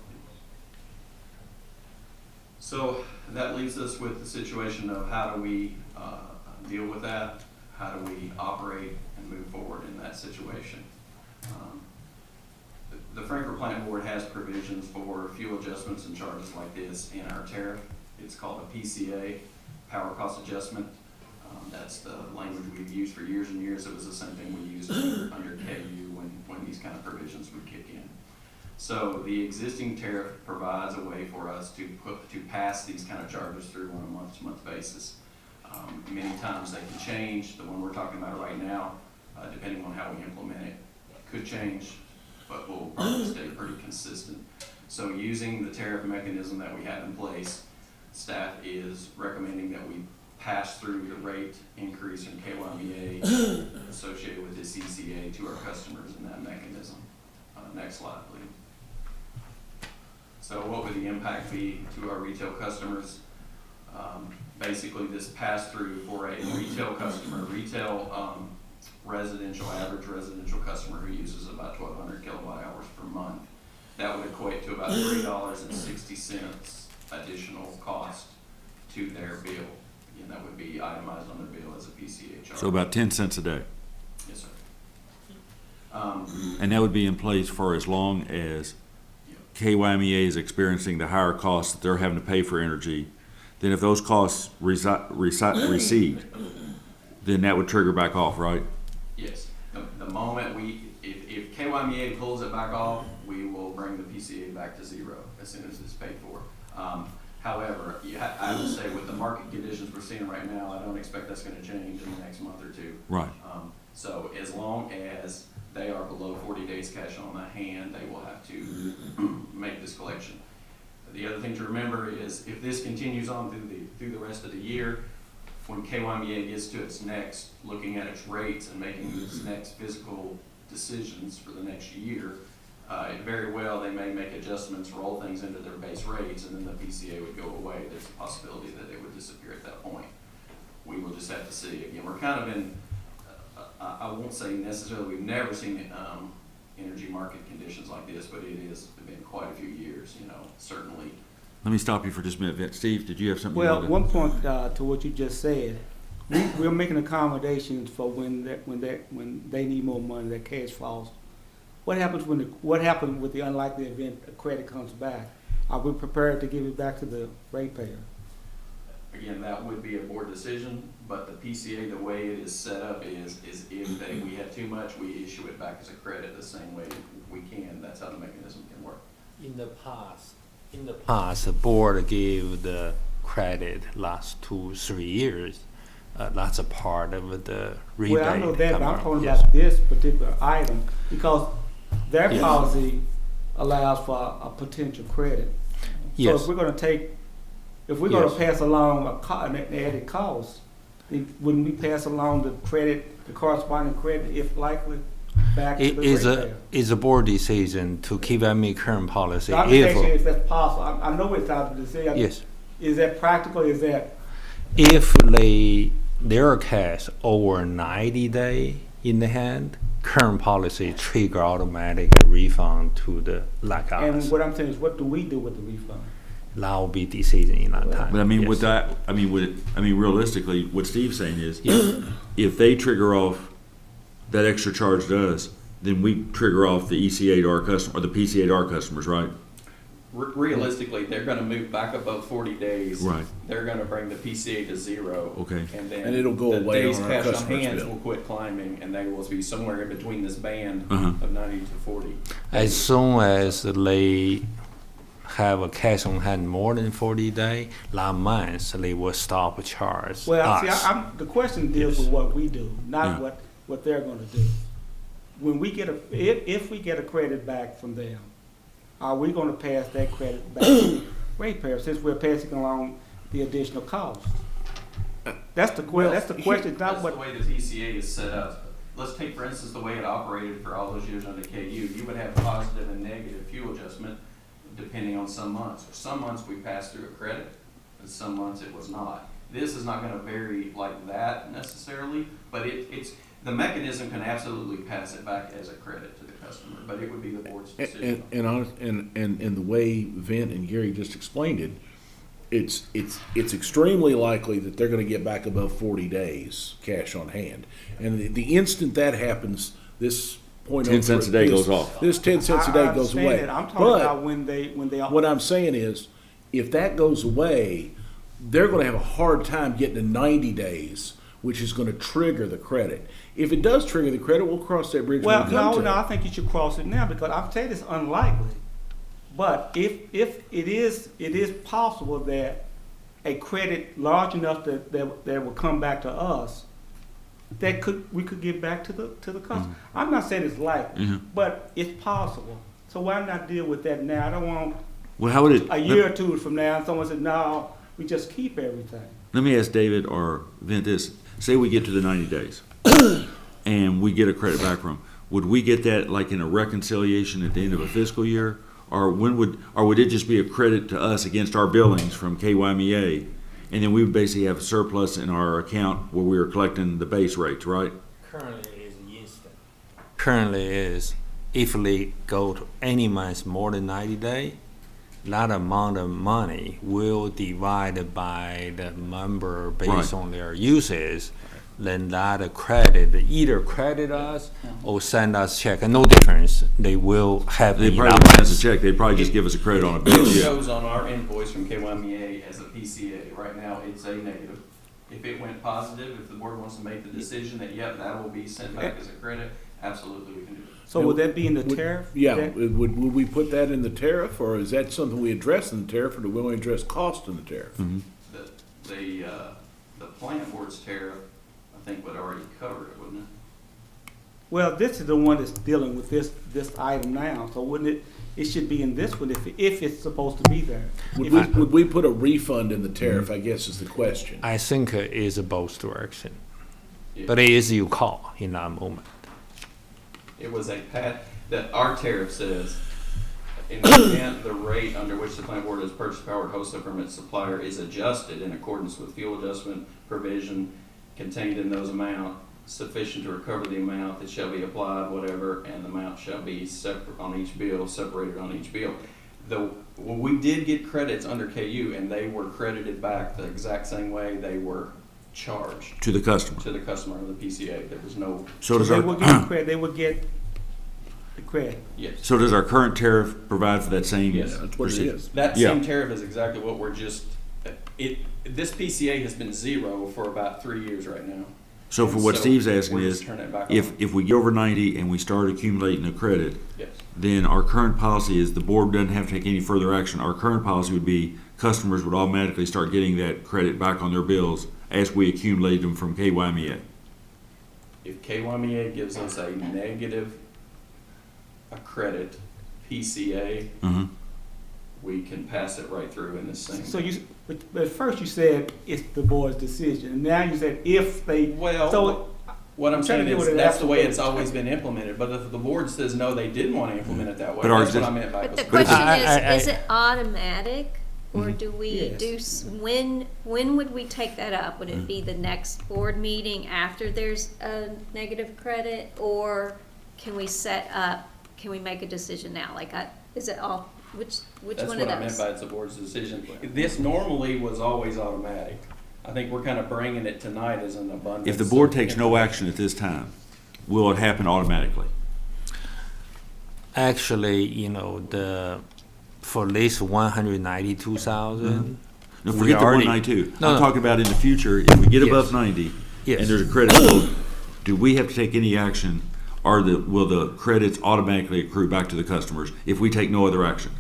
So that leaves us with the situation of how do we deal with that? How do we operate and move forward in that situation? The Frankfurt Plant Board has provisions for fuel adjustments and charges like this in our tariff. It's called a PCA, Power Cost Adjustment. That's the language we've used for years and years. It was the same thing we used under KU when these kind of provisions would kick in. So the existing tariff provides a way for us to pass these kind of charges through on a month-to-month basis. Many times they can change. The one we're talking about right now, depending on how we implement it, could change, but will probably stay pretty consistent. So using the tariff mechanism that we have in place, staff is recommending that we pass through the rate increase in KYMEA associated with this ECA to our customers in that mechanism. Next slide, please. So what would the impact be to our retail customers? Basically, this pass-through for a retail customer, average residential customer who uses about 1,200 kilowatt hours per month, that would equate to about $3.60 additional cost to their bill. And that would be itemized on their bill as a PCA charge. So about 10 cents a day. Yes, sir. And that would be in place for as long as KYMEA is experiencing the higher costs that they're having to pay for energy. Then if those costs recede, then that would trigger back off, right? Yes. The moment if KYMEA pulls it back off, we will bring the PCA back to zero as soon as it's paid for. However, I would say with the market conditions we're seeing right now, I don't expect that's going to change in the next month or two. Right. So as long as they are below 40 days cash on the hand, they will have to make this collection. The other thing to remember is if this continues on through the rest of the year, when KYMEA gets to its next, looking at its rates and making its next physical decisions for the next year, very well they may make adjustments, roll things into their base rates, and then the PCA would go away. There's a possibility that it would disappear at that point. We will just have to see. Again, we're kind of in, I won't say necessarily we've never seen energy market conditions like this, but it has been quite a few years, certainly. Let me stop you for just a minute. Steve, did you have something? Well, one point to what you just said, we're making accommodations for when they need more money, their cash falls. What happens with the unlikely event a credit comes back? Are we prepared to give it back to the ratepayer? Again, that would be a board decision, but the PCA, the way it is set up is if we have too much, we issue it back as a credit the same way we can. That's how the mechanism can work. In the past, the board gave the credit last 2-3 years. That's a part of the rebate. Well, I know that, but I'm talking about this particular item because their Yes. policy allows for a potential credit. So Yes. if we're gonna Yes. pass along an added cost, then wouldn't we pass along the corresponding credit if likely back to It the is ratepayer? a board decision to keep any current policy. So I'm just asking if that's possible. I know it's out of the decision. Yes. Is that practical? Is that? If their cash over 90 day in the hand, current policy trigger automatic refund to the like And us. what I'm saying is, what do we do with the refund? That will be decision in that time. But I mean, Yes. with that, realistically, what Steve's saying is, if they trigger off that extra charge to us, then we trigger off the ECA to our customer, or the PCA to our customers, right? Realistically, they're gonna move back above 40 days. Right. They're gonna bring the PCA to 0. Okay. And then And it'll go the away days on our cash on customer's hands bill. will quit climbing, and they will be somewhere in between this band Uh-huh. of 90 to 40. As soon as they have a cash on hand more than 40 days, that month they will stop charge Well, see, us. the question deals with what we do, not Yeah. what they're gonna do. When we get if we get a credit back from them, are we gonna pass that credit back to ratepayer since we're passing along the additional cost? That's the question, not That's what. the way the PCA is set up. Let's take, for instance, the way it operated for all those years under KU. You would have positive and negative fuel adjustment depending on some months. Some months we passed through a credit, and some months it was not. This is not gonna vary like that necessarily, but it's, the mechanism can absolutely pass it back as a credit to the customer, but it would be the board's decision. And the way Vint and Gary just explained it, it's extremely likely that they're gonna get back above 40 days cash on hand. And the instant that happens, this 10 cents a day goes off. This 10 cents a day I goes understand away. that. I'm talking But about when they. what I'm saying is, if that goes away, they're gonna have a hard time getting to 90 days, which is gonna trigger the credit. If it does trigger the credit, we'll cross that bridge when Well, we come to it. I think you should cross it now because I'm saying it's unlikely. But if it is possible that a credit large enough that will come back to us, we could give back to the customer. I'm not saying it's likely, but it's possible. So why not deal with that now? I don't want Well, how would it? a year or two from now and someone said, no, we just keep everything. Let me ask David or Vint this. Say we get to the 90 days and we get a credit back from them. Would we get that like in a reconciliation at the end of a fiscal year? Or would it just be a credit to us against our billings from KYMEA? And then we would basically have a surplus in our account where we were collecting the base rates, right? Currently is instant. Currently is, if they go to any month more than 90 days, that amount of money will divide by the member based Right. on their uses. Then that credit, either credit us or send us check. And no difference. They will have They the probably wouldn't send us allowance. a check. They'd probably just give us a credit on a bill. It Yeah. shows on our invoice from KYMEA as a PCA. Right now, it's a negative. If it went positive, if the board wants to make the decision that, yep, that will be sent back as a credit, absolutely we can do it. So would that be in the tariff? Yeah, would we put that in the tariff, or is that something we address in the tariff, or do we only address cost in the tariff? The plant board's tariff, I think would already cover it, wouldn't it? Well, this is the one that's dealing with this item now, so wouldn't it should be in this one if it's supposed to be there. Would we put a refund in the tariff, I guess is the question. I think it is both direction. But it is your call in that moment. It was that our tariff says, in the event the rate under which the plant board has purchased powered wholesale permit supplier is adjusted in accordance with fuel adjustment provision contained in those amount sufficient to recover the amount that shall be applied, whatever, and the amount shall be separate on each bill, separated on each bill. We did get credits under KU, and they were credited back the exact same way they were charged To the customer. to the customer of the PCA. There was no. So does they our would get credit. They would get the credit. Yes. so does our current tariff provide for that same? Yes. That's what it procedure? is. That Yeah. same tariff is exactly what we're just. This PCA has been 0 for about 3 years right now. So for And what so Steve's asking we're is, just turning it back if on. we get over 90 and we start accumulating a credit, Yes. then our current policy is the board doesn't have to take any further action. Our current policy would be customers would automatically start getting that credit back on their bills as we accumulate them from KYMEA. If KYMEA gives us a negative a credit PCA, Mm-hmm. we can pass it right through in the same. So but at first you said it's the board's decision, and now you said if they, Well, so. what I'm trying to saying get is, what it that's the way actually it's always been implemented, but if the board says no, they didn't want to implement it that way, But our that's what I exist- meant by. But the But question it's- is it automatic? Or Mhm. do we Yes. do, when would we take that up? Would it be the next board meeting after there's a negative credit? Or can we can we make a decision now? Is it all, which That's one what of I meant those? by it's the board's decision. This normally was always automatic. I think we're kind of bringing it tonight as an abundance. If the board of takes no action at this time, will it happen automatically? Actually, for this 192,000. No, we forget the already- 192. No, I'm no. talking about in the future, if we get Yes. above 90, Yes. and there's a credit vote, do we have to take any action, or will the credits automatically accrue back to the customers if we take no other action?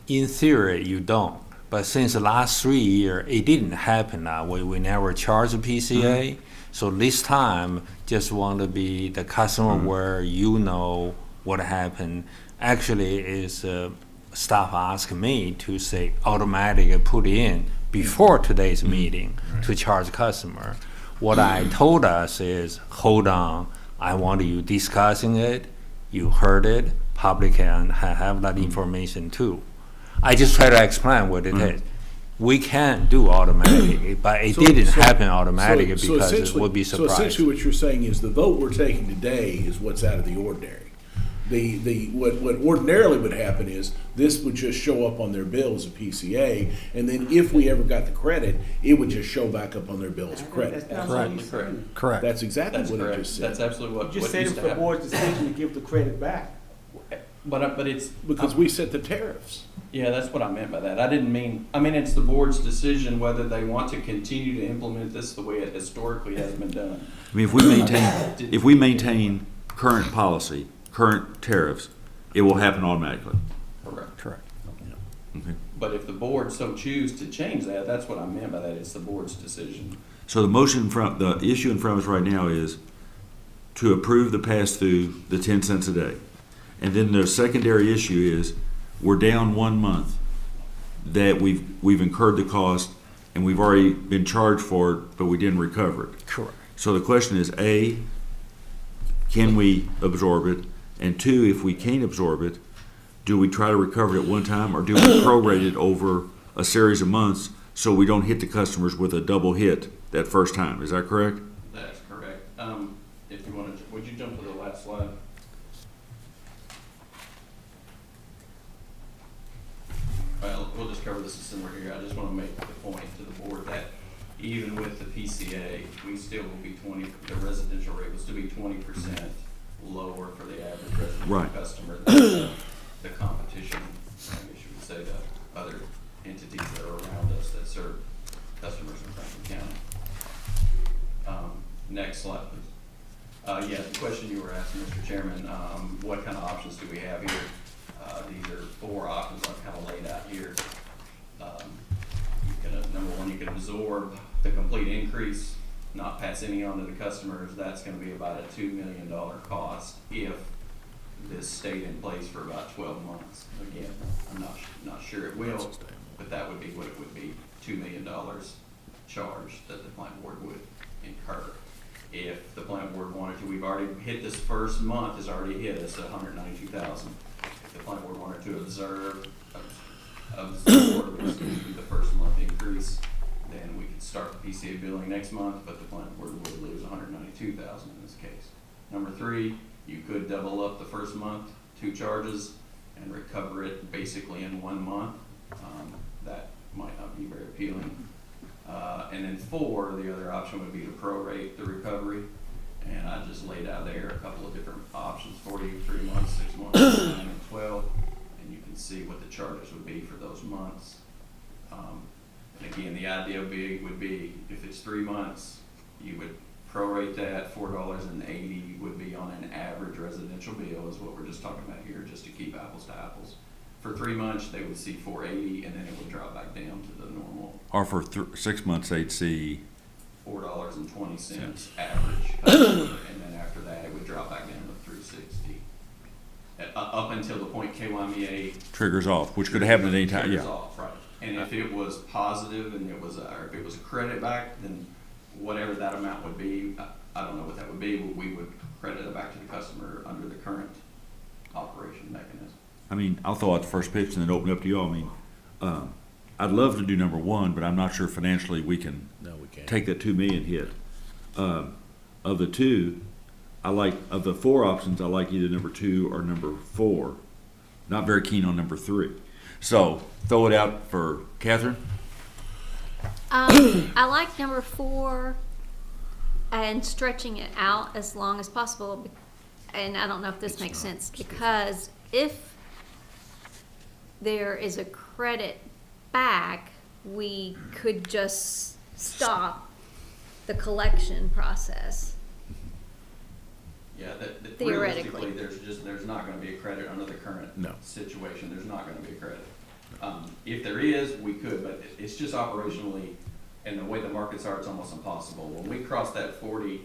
In theory, you don't. But since the last 3 years, it didn't happen that way. We never charged a PCA. So this time, just want to be the customer where you know what happened. Actually, is staff asked me to say automatically put in before today's meeting to charge customer. What I told us is, hold on, I want you discussing it, you heard it, public can have that information too. I just try to explain what it is. We can't do automatically, but it didn't happen automatically because it would be So surprised. essentially what you're saying is the vote we're taking today is what's out of the ordinary. What ordinarily would happen is this would just show up on their bill as a PCA, and then if we ever got the credit, it would just show back up on their bill as a credit. That's not what you said. Correct. That's exactly That's what it correct. just said. That's absolutely You what just said used it's to the happen. board's decision to give the credit back. But it's. Because we set the tariffs. Yeah, that's what I meant by that. I mean, it's the board's decision whether they want to continue to implement this the way it historically has been done. I mean, if we maintain current policy, current tariffs, it will happen automatically. Correct. Okay. But if the board so choose to change that, that's what I meant by that. It's the board's decision. So the issue in front of us right now is to approve the pass-through, the 10 cents a day. And then the secondary issue is, we're down 1 month that we've incurred the cost and we've already been charged for it, but we didn't recover it. Correct. So the question is, A, can we absorb it? And 2, if we can't absorb it, do we try to recover it at one time, or do we prorate it over a series of months so we don't hit the customers with a double hit that first time? Is that correct? That's correct. If you want to, would you jump to the last slide? Well, we'll just cover this similar here. I just want to make the point to the board that even with the PCA, we still will be the residential rate will still be 20% lower for the average residential Right. customer than the competition, I guess you would say, the other entities that are around us that serve customers in Franklin County. Next slide, please. Yeah, the question you were asking, Mr. Chairman, what kind of options do we have here? These are 4 options I've kind of laid out here. Number 1, you can absorb the complete increase, not pass any on to the customers. That's going to be about a $2 million cost if this stayed in place for about 12 months. Again, I'm not sure it will, but that would be what it would be, $2 million charge that the plant board would incur. If the plant board wanted to, we've already hit this first month, has already hit us at $192,000. If the plant board wanted to absorb the first month increase, then we could start the PCA billing next month, but the plant board would lose $192,000 in this case. Number 3, you could double up the first month, 2 charges, and recover it basically in 1 month. That might not be very appealing. And then 4, the other option would be to prorate the recovery. And I just laid out there a couple of different options for you, 3 months, 6 months, 9, and 12. And you can see what the charges would be for those months. And again, the idea would be if it's 3 months, you would prorate that. $4.80 would be on an average residential bill, is what we're just talking about here, just to keep apples to apples. For 3 months, they would see $4.80, and then it would drop back down to the normal. Or for 6 months, they'd see $4.20 average, and then after that, it would drop back down to $3.60. up until the point KYMEA Triggers off, which could happen at any time, triggers yeah. off, right. And if it was positive and it was, or if it was a credit back, then whatever that amount would be, I don't know what that would be, but we would credit it back to the customer under the current operation mechanism. I mean, I'll throw out the first pitch and then open it up to you all. I mean, I'd love to do number one, but I'm not sure financially we can take that 2 million hit. Of the two, of the 4 options, I like either number 2 or number 4. Not very keen on number 3. So throw it out for Catherine. I like number 4 and stretching it out as long as possible. And I don't know if this makes sense, because if there is a credit back, we could just stop the collection process. Yeah, Theoretically. realistically, there's not gonna be a credit under the current situation, there's not gonna be a credit. If there is, we could, but it's just operationally, and the way the markets are, it's almost impossible. When we cross that 40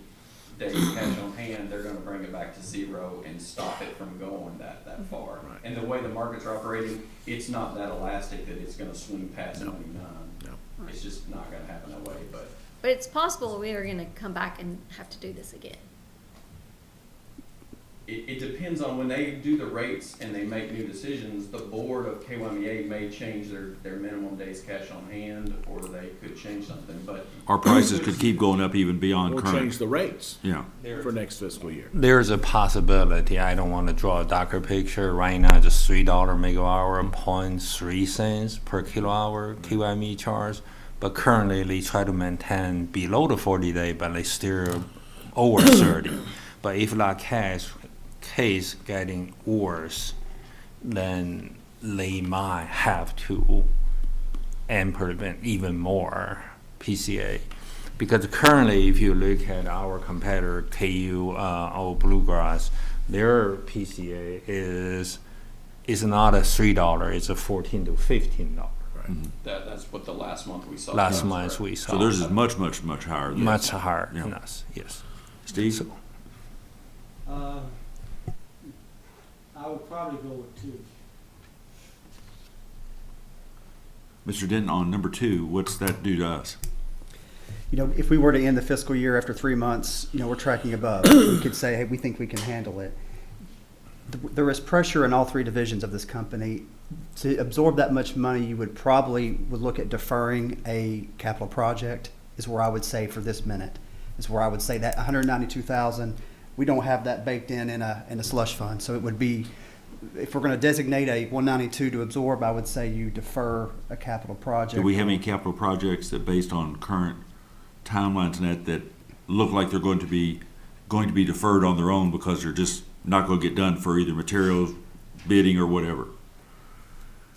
days cash on hand, they're gonna bring it back to 0 and stop it from going that far. Right. And the way the markets are operating, it's not that elastic that it's gonna swing past 99. No. It's just not gonna happen that way, but But it's possible we are gonna come back and have to do this again. it depends on when they do the rates and they make new decisions. The board of KYMEA may change their minimum days cash on hand, or they could change something, but. Our prices could keep going up even beyond Or current. change the rates. Yeah. For next fiscal year. There's a possibility. I don't want to draw a darker picture. Right now, just $3 megawatt hour, 0.3 cents per kilowatt hour QME charge. But currently, they try to maintain below the 40-day, but they still over 30. But if that case getting worse, then they might have to implement even more PCA. Because currently, if you look at our competitor, KU or Bluegrass, their PCA is not a $3, it's a $14 to $15. Right. That's what the last month we saw. Last month we saw. So theirs is much, much, much higher than Much higher than us, yes. Steve? So, I would probably go with 2. Mr. Denton, on number 2, what's that do to us? You know, if we were to end the fiscal year after 3 months, you know, we're tracking above. We could say, hey, we think we can handle it. There is pressure in all 3 divisions of this company. To absorb that much money, you would look at deferring a capital project, is where I would say for this minute, is where I would say that 192,000, we don't have that baked in a slush fund. So it would be, if we're going to designate a 192 to absorb, I would say you defer a capital project. Do we have any capital projects that, based on current timelines and that look like they're going to be deferred on their own because they're just not going to get done for either materials, bidding, or whatever?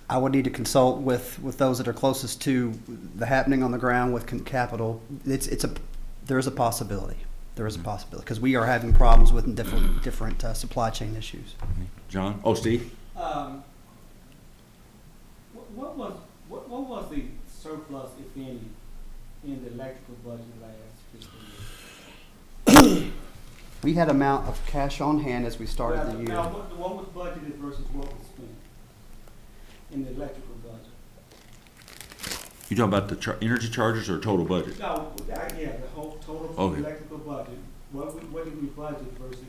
I would need to consult with those that are closest to the happening on the ground with capital. There is a possibility. There is a possibility because we are having problems with different supply chain issues. John? Oh, Steve? What was the surplus, if any, in the electrical budget last fiscal year? We had amount of cash on hand as we started the year. Now, what was budgeted versus what was spent in the electrical budget? You talking about the energy charges or total budget? No, yeah, the whole total electrical budget. What did we budget versus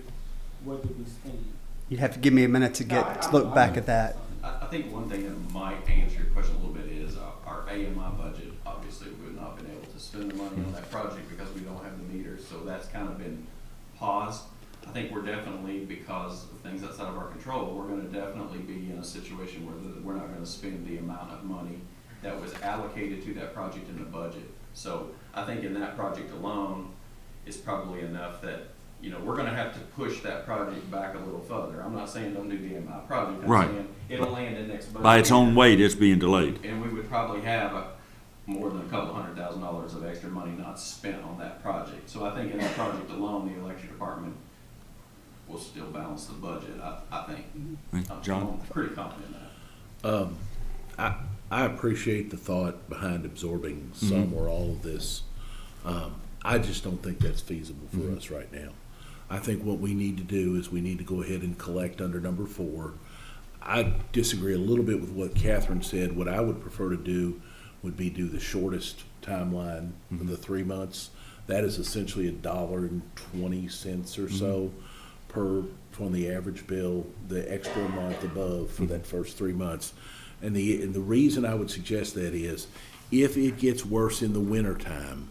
what did we spend? You'd have to give me a minute to look back at that. I think one thing that might answer your question a little bit is our AMI budget. Obviously, we've not been able to spend the money on that project because we don't have the meters, so that's kind of been paused. I think we're definitely, because of things outside of our control, we're going to definitely be in a situation where we're not going to spend the amount of money that was allocated to that project in the budget. So I think in that project alone, it's probably enough that, you know, we're going to have to push that project back a little further. I'm not saying don't do the AMI project. I'm saying it'll land in next budget. By its own weight, it's being delayed. And we would probably have more than a couple $100,000 of extra money not spent on that project. So I think in that project alone, the electric department will still balance the budget, I think. John? I'm pretty confident in that. I appreciate the thought behind absorbing some or all of this. I just don't think that's feasible for us right now. I think what we need to do is we need to go ahead and collect under number 4. I disagree a little bit with what Catherine said. What I would prefer to do would be do the shortest timeline of the 3 months. That is essentially $1.20 or so per on the average bill, the extra month above for that first 3 months. And the reason I would suggest that is if it gets worse in the wintertime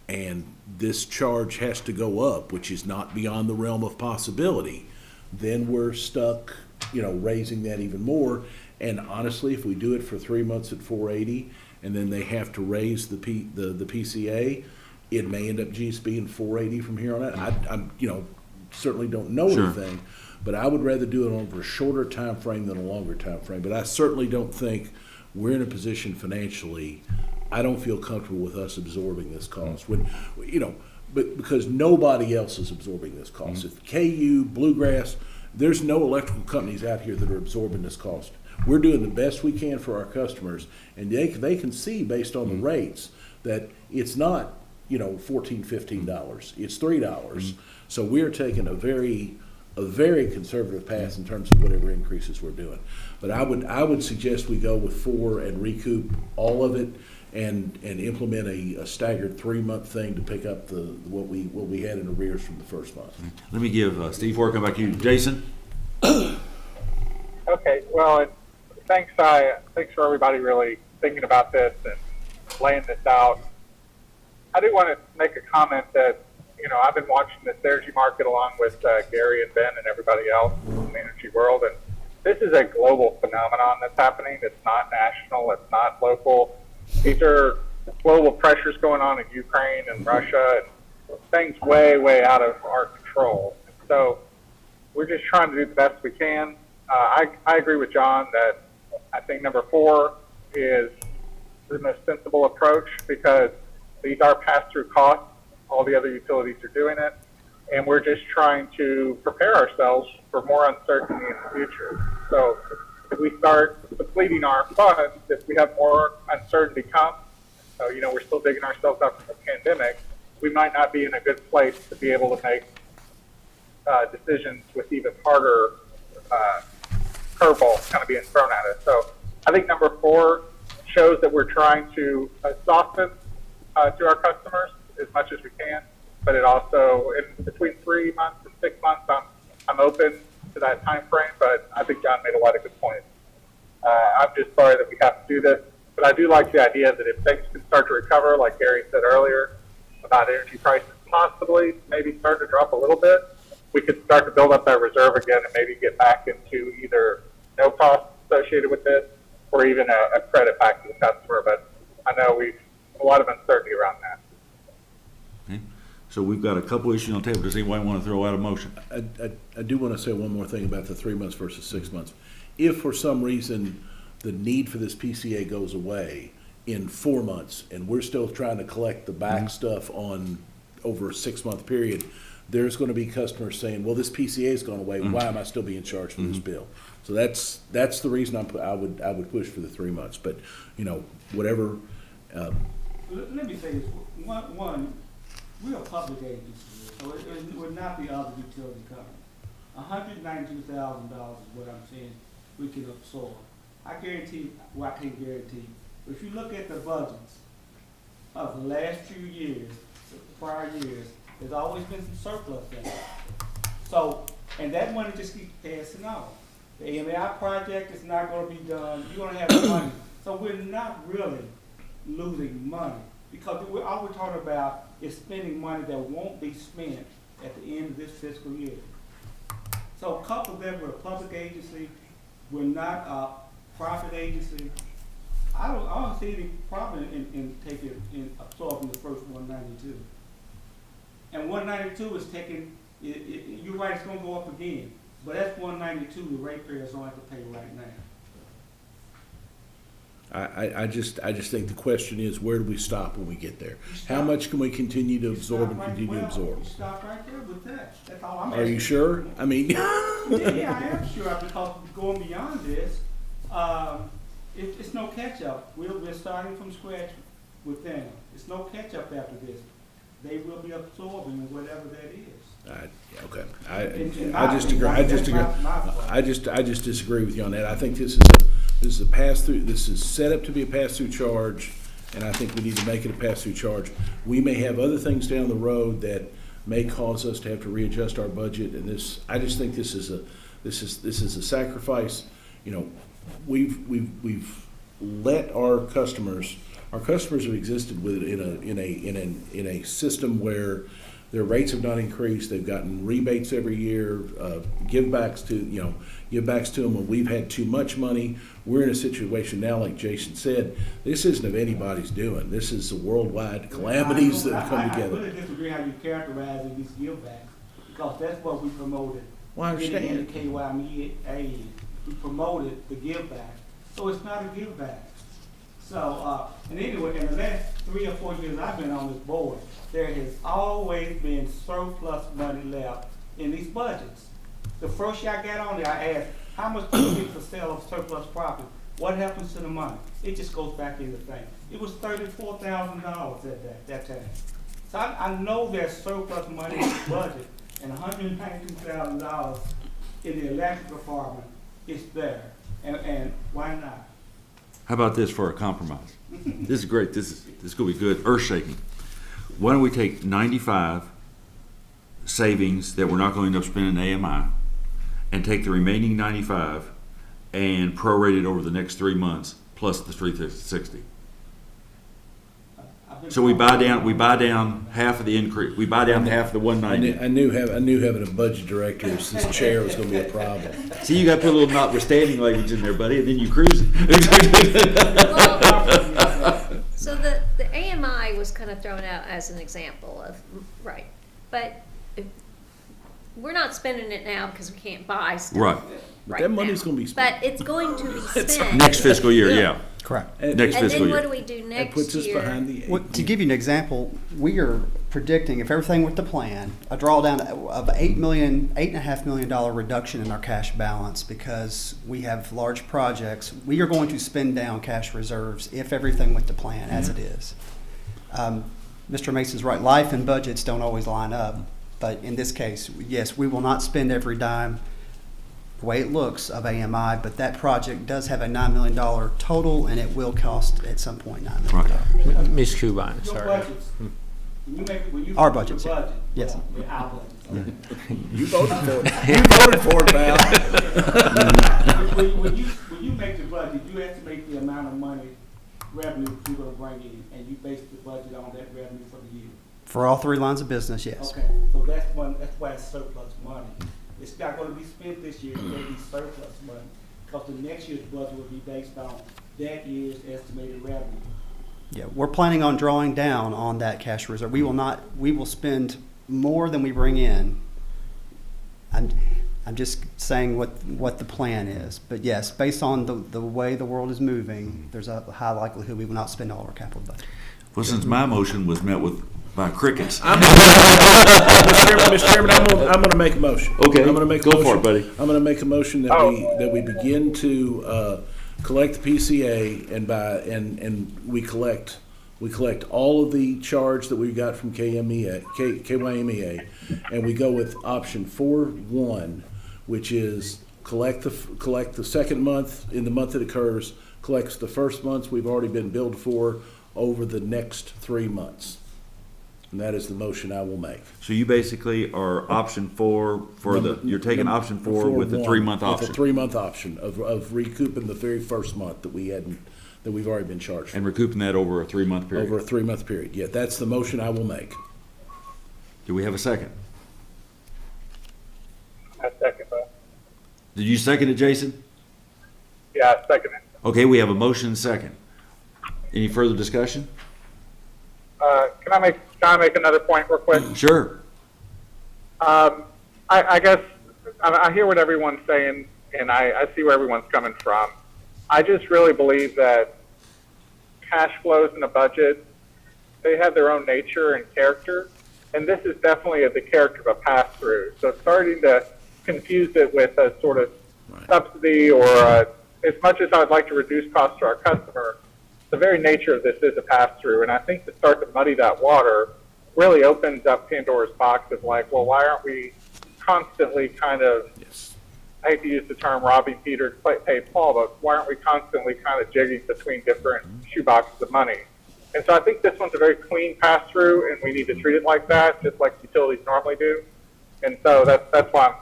and this charge has to go up, which is not beyond the realm of possibility, then we're stuck, raising that even more. And honestly, if we do it for 3 months at $4.80 and then they have to raise the PCA, it may end up just being $4.80 from here on out. I'm certainly don't know anything, but I would rather do it over a shorter time frame than a longer time frame. But I certainly don't think we're in a position financially. I don't feel comfortable with us absorbing this cost when, but because nobody else is absorbing this cost. If KU, Bluegrass, there's no electrical companies out here that are absorbing this cost. We're doing the best we can for our customers, and they can see based on the rates that it's not, $14, $15. It's $3. So we're taking a very conservative path in terms of whatever increases we're doing. But I would suggest we go with 4 and recoup all of it and implement a staggered 3-month thing to pick up what we had in arrears from the first month. Let me give Steve before I come back to you. Jason? Okay, well, thanks for everybody really thinking about this and laying this out. I do want to make a comment that, I've been watching this energy market along with Gary and Ben and everybody else in the energy world, and this is a global phenomenon that's happening. It's not national. It's not local. These are global pressures going on in Ukraine and Russia, and things way, way out of our control. So we're just trying to do the best we can. I agree with John that I think number 4 is the most sensible approach because these are pass-through costs. All the other utilities are doing it, and we're just trying to prepare ourselves for more uncertainty in the future. So if we start depleting our funds, if we have more uncertainty come, so, we're still digging ourselves up from the pandemic, we might not be in a good place to be able to make decisions with even harder curveballs kind of being thrown at us. So I think number 4 shows that we're trying to soften to our customers as much as we can, but it also, in between 3 months and 6 months, I'm open to that time frame, but I think John made a lot of good points. I'm just sorry that we have to do this, but I do like the idea that if things can start to recover, like Gary said earlier, about energy prices possibly maybe start to drop a little bit, we could start to build up that reserve again and maybe get back into either no cost associated with this or even a credit back to the customer, but I know we've a lot of uncertainty around that. Okay. So we've got a couple issues on the table. Does anybody want to throw out a motion? I do want to say one more thing about the 3 months versus 6 months. If for some reason the need for this PCA goes away in 4 months and we're still trying to collect the back stuff on over a 6-month period, there's going to be customers saying, well, this PCA has gone away. Why am I still being charged for this bill? So that's the reason I would push for the 3 months. But, whatever. Let me say this. One, we're a public agency, so it would not be other utility companies. $192,000 is what I'm saying we can absorb. I guarantee, well, I can't guarantee, but if you look at the budgets of the last few years, the prior years, there's always been some surplus in it. So, and that money just keeps passing on. The AMI project is not going to be done. You're going to have money. So we're not really losing money because all we're talking about is spending money that won't be spent at the end of this fiscal year. So couple that we're a public agency, we're not a profit agency. I don't see any problem in absorbing the first 192. And 192 is taking. You're right, it's going to go up again, but that's 192. The ratepayers don't have to pay right now. I just think the question is, where do we stop when we get there? How much can we continue to absorb and continue to absorb? You stop right there with that. That's all I'm Are you sure? I mean, yeah, I am sure because going beyond this, it's no catch up. We're starting from scratch with them. It's no catch up after this. They will be absorbing whatever that is. Okay, I just agree. I just disagree with you on that. I think this is a pass-through. This is set up to be a pass-through charge, and I think we need to make it a pass-through charge. We may have other things down the road that may cause us to have to readjust our budget, and this. I just think this is a sacrifice. You know, we've let our customers. Our customers have existed with in a system where their rates have not increased. They've gotten rebates every year, givebacks to them when we've had too much money. We're in a situation now, like Jason said, this isn't of anybody's doing. This is the worldwide calamities that have come together. I really disagree how you characterize these givebacks, because that's what we promoted. Well, I understand. In the KYMEA, we promoted the giveback, so it's not a giveback. So, and anyway, in the last 3 or 4 years I've been on this board, there has always been surplus money left in these budgets. The first year I got on there, I asked, how much do you get for sale of surplus property? What happens to the money? It just goes back in the thing. It was $34,000 at that time. So I know there's surplus money in the budget, and $192,000 in the electric department is there. And why not? How about this for a compromise? This is great. This is going to be good. Earth-shaking. Why don't we take 95 savings that we're not going to end up spending AMI, and take the remaining 95 and prorate it over the next 3 months plus the 360. So we buy down half of the increase. We buy down half of the 190. I knew having a budget director as this chair was going to be a problem. See, you got to put a little notwithstanding language in there, buddy, and then you cruise it. So the AMI was kind of thrown out as an example of, right, but we're not spending it now because we can't buy stuff. Right. But that money's going to be spent. But it's going to be spent. Next fiscal year, yeah. Correct. Next fiscal year. And then what do we do next puts us year? behind the Well, to give you an example, we are predicting, if everything went to plan, a drawdown of $8.5 million reduction in our cash balance, because we have large projects. We are going to spend down cash reserves if everything went to plan, as it is. Mr. Mason's right. Life and budgets don't always line up, but in this case, yes, we will not spend every dime the way it looks of AMI, but that project does have a $9 million total, and it will cost at some point $9 million. Right. Ms. Kuban, Your sorry. budgets. When you Our put budgets, your yeah. budget, Yes. Our budgets. You voted for it. You voted for it, pal. When you make the budget, you estimate the amount of money, revenue you're going to bring in, and you base the budget on that revenue for the year. For all 3 lines of business, yes. Okay, so that's why it's surplus money. It's not going to be spent this year, it's going to be surplus money, because the next year's budget will be based on that year's estimated revenue. Yeah, we're planning on drawing down on that cash reserve. We will spend more than we bring in. I'm just saying what the plan is. But yes, based on the way the world is moving, there's a high likelihood we will not spend all our capital budget. Well, since my motion was met with by crickets. Mr. Chairman, I'm going to make a motion. Okay, I'm going to make a go motion. for it, buddy. I'm going to make a motion that we begin to collect the PCA and we collect all of the charge that we got from KYMEA, and we go with option 4.1, which is collect the second month in the month it occurs, collects the first months we've already been billed for over the next 3 months. And that is the motion I will make. So you basically are option 4 you're taking option 4 with the 3-month option. With the 3-month option of recouping the very first month that we've already been charged for. And recouping that over a 3-month period. Over a 3-month period. Yeah, that's the motion I will make. Do we have a second? I second that. Did you second it, Jason? Yeah, I second it. Okay, we have a motion and second. Any further discussion? Can I make another point real quick? Sure. I guess I hear what everyone's saying, and I see where everyone's coming from. I just really believe that cash flows in a budget, they have their own nature and character, and this is definitely the character of a pass-through. So starting to confuse it with a sort of subsidy or as much as I would like to reduce costs to our customer, the very nature of this is a pass-through, and I think to start to muddy that water, really opens up Pandora's box of like, well, why aren't we constantly kind of, I hate to use the term robbing Peter to pay Paul, but why aren't we constantly kind of jigging between different shoeboxes of money? And so I think this one's a very clean pass-through, and we need to treat it like that, just like utilities normally do. And so that's why I'm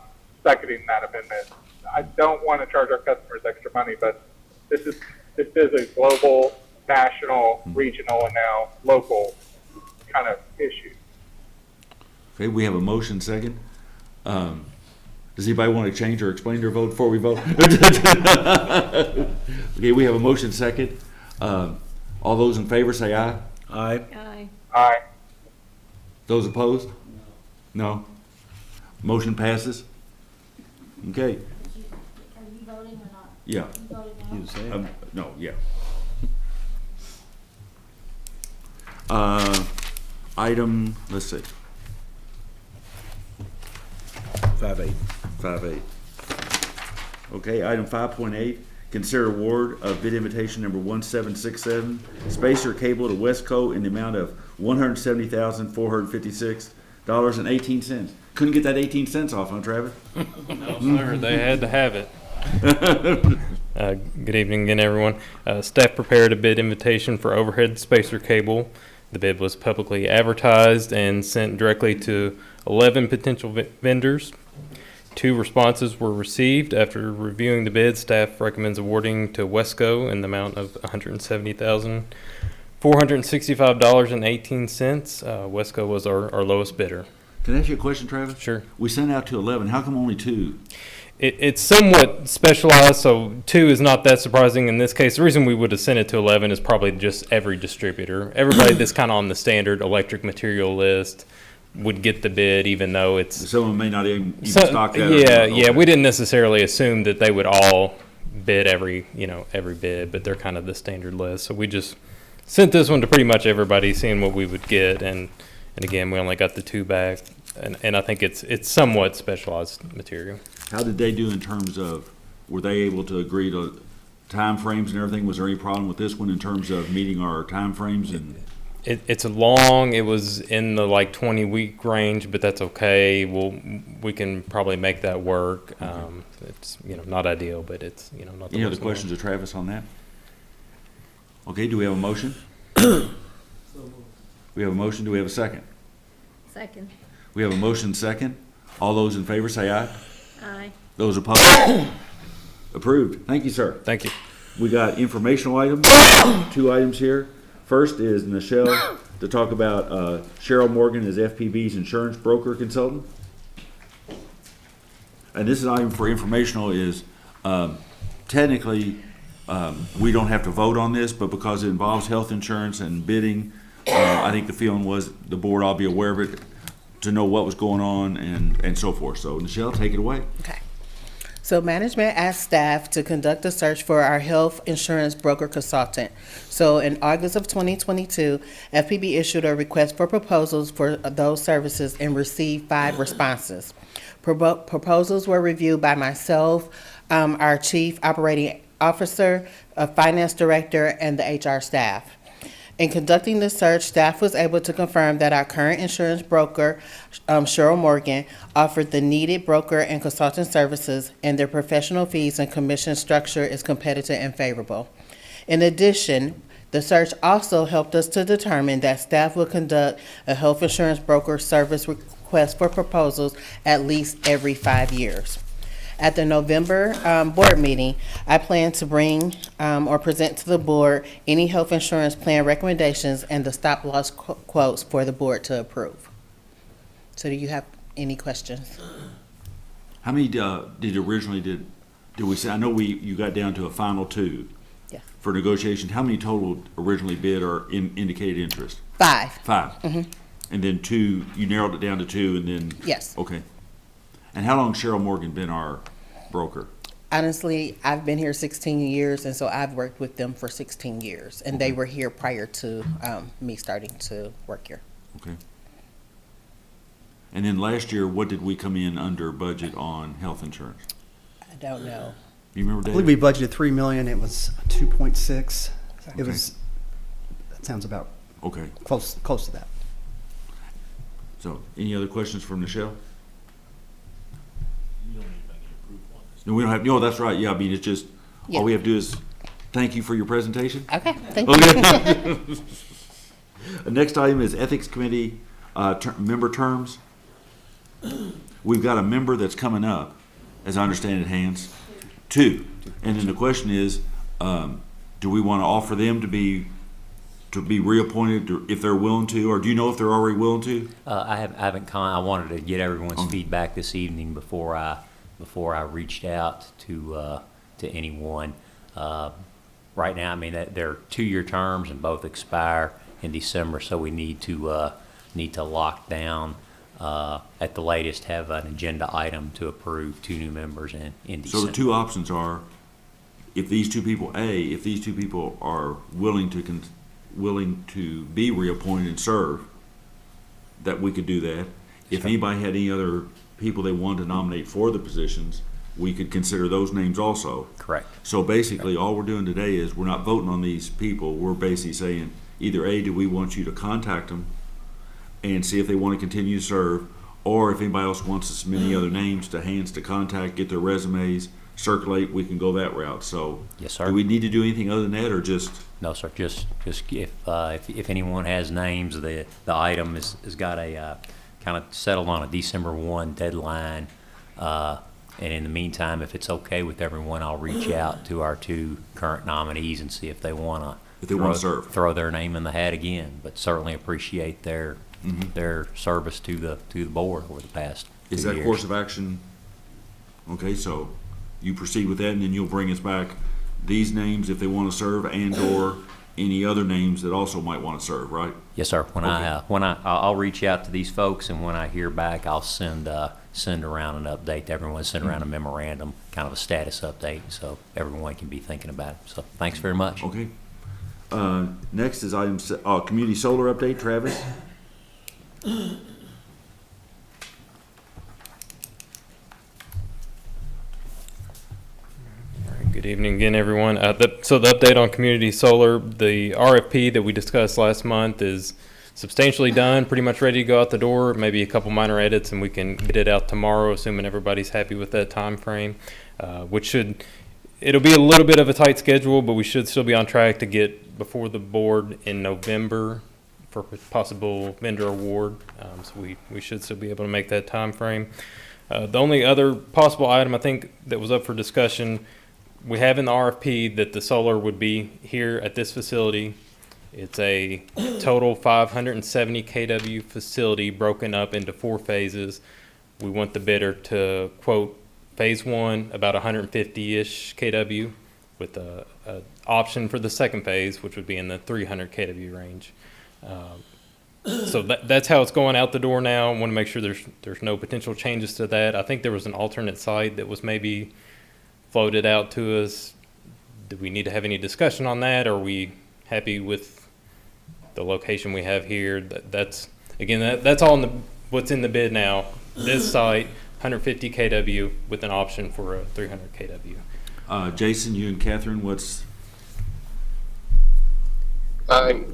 seconding that amendment. I don't want to charge our customers extra money, but this is a global, national, regional, and now local kind of issue. Okay, we have a motion second. Does anybody want to change or explain their vote before we vote? Okay, we have a motion second. All those in favor say aye. Aye. Aye. Aye. Those opposed? No. Motion passes. Okay. Are you voting or not? Yeah. You say it. No, yeah. Item, let's see. 5-8. 5-8. Okay, item 5.8, consider award of bid invitation number 1767, Spacer Cable to Westco in the amount of $170,456.18. Couldn't get that 18 cents off, huh, Travis? No, sir, they had to have it. Good evening again, everyone. Staff prepared a bid invitation for overhead spacer cable. The bid was publicly advertised and sent directly to 11 potential vendors. 2 responses were received. After reviewing the bid, staff recommends awarding to Wesco in the amount of $170,465.18. Wesco was our lowest bidder. Can I ask you a question, Travis? Sure. We sent out to 11. How come only 2? It's somewhat specialized, so 2 is not that surprising in this case. The reason we would have sent it to 11 is probably just every distributor. Everybody that's kind of on the standard electric material list would get the bid, even though it's... Someone may not even stock that. Yeah, yeah. We didn't necessarily assume that they would all bid every bid, but they're kind of the standard list. So we just sent this one to pretty much everybody, seeing what we would get, and again, we only got the 2 back, and I think it's somewhat specialized material. How did they do in terms of, were they able to agree to time frames and everything? Was there any problem with this one in terms of meeting our time frames? And it's long. It was in the 20-week range, but that's okay. We can probably make that work. It's not ideal, but it's not the any other worst questions of Travis on that? Okay, do we have a motion? We have a motion. Do we have a second? Second. We have a motion second. All those in favor say aye. Aye. Those opposed? Approved. Thank you, sir. Thank you. We got informational items, 2 items here. First is Nichelle to talk about Cheryl Morgan as FPB's insurance broker consultant. And this is an item for informational is technically we don't have to vote on this, but because it involves health insurance and bidding, I think the feeling was the board ought to be aware of it to know what was going on and so forth. So, Nichelle, take it away. Okay. So management asked staff to conduct a search for our health insurance broker consultant. So in August of 2022, FPB issued a request for proposals for those services and received 5 responses. Proposals were reviewed by myself, our chief operating officer, a finance director, and the HR staff. In conducting the search, staff was able to confirm that our current insurance broker, Cheryl Morgan, offered the needed broker and consultant services, and their professional fees and commission structure is competitive and favorable. In addition, the search also helped us to determine that staff will conduct a health insurance broker service request for proposals at least every 5 years. At the November board meeting, I plan to bring or present to the board any health insurance plan recommendations and the stop-loss quotes for the board to approve. So do you have any questions? How many did originally we say? I know you got down to a final 2. Yeah. For negotiation. How many total originally bid or indicated interest? 5. 5. Mm-hmm. And then 2, you narrowed it down to 2, and then Yes. Okay. And how long has Cheryl Morgan been our broker? Honestly, I've been here 16 years, and so I've worked with them for 16 years, and they were here prior to me starting to work here. Okay. And then last year, what did we come in under budget on health insurance? I don't know. You remember, I Dave? believe we budgeted $3 million. It was 2.6. Okay. It was. That sounds about okay. Close to that. So, any other questions from Michelle? You don't need to make any approval on this. No, we don't have, no, that's right, yeah, I mean, it's just, Yeah. all we have to do is thank you for your presentation. Okay, thank you. Okay. Next item is Ethics Committee, member terms. We've got a member that's coming up, as I understand it, Hans, 2. And then the question is, do we want to offer them to be reappointed if they're willing to, or do you know if they're already willing to? I wanted to get everyone's feedback this evening before I reached out to anyone. Right now, I mean, they're 2-year terms and both expire in December, so we need to lock down, at the latest, have an agenda item to approve 2 new members in December. So the 2 options are, if these 2 people are willing to be reappointed and serve, that we could do that. If anybody had any other people they wanted to nominate for the positions, we could consider those names also. Correct. So basically, all we're doing today is we're not voting on these people. We're basically saying, either A, do we want you to contact them and see if they want to continue to serve, or if anybody else wants to submit any other names to Hans to contact, get their resumes, circulate, we can go that route. So, yes, sir. Do we need to do anything other than that, or just? No, sir. Just if anyone has names, the item has got a kind of settled on a December 1 deadline. And in the meantime, if it's okay with everyone, I'll reach out to our 2 current nominees and see if they want to throw their name in the hat again. But certainly appreciate their service to the board over the past 2 Is years. that course of action? Okay, so you proceed with that, and then you'll bring us back these names if they want to serve, and/or any other names that also might want to serve, right? Yes, sir. I'll reach out to these folks, and when I hear back, I'll send around an update to everyone, send around a memorandum, kind of a status update, so everyone can be thinking about it. So thanks very much. Okay. Next is item community solar update. Travis. Good evening again, everyone. So the update on community solar, the RFP that we discussed last month is substantially done, pretty much ready to go out the door. Maybe a couple minor edits, and we can get it out tomorrow, assuming everybody's happy with that time frame. It'll be a little bit of a tight schedule, but we should still be on track to get before the board in November for possible vendor award. So we should still be able to make that time frame. The only other possible item I think that was up for discussion, we have in the RFP that the solar would be here at this facility. It's a total 570 kW facility broken up into 4 phases. We want the bidder to quote phase 1 about 150-ish kW with a option for the second phase, which would be in the 300 kW range. So that's how it's going out the door now. I want to make sure there's no potential changes to that. I think there was an alternate site that was maybe floated out to us. Do we need to have any discussion on that? Or are we happy with the location we have here? That's all what's in the bid now. This site, 150 kW with an option for a 300 kW. Jason, you and Catherine, what's?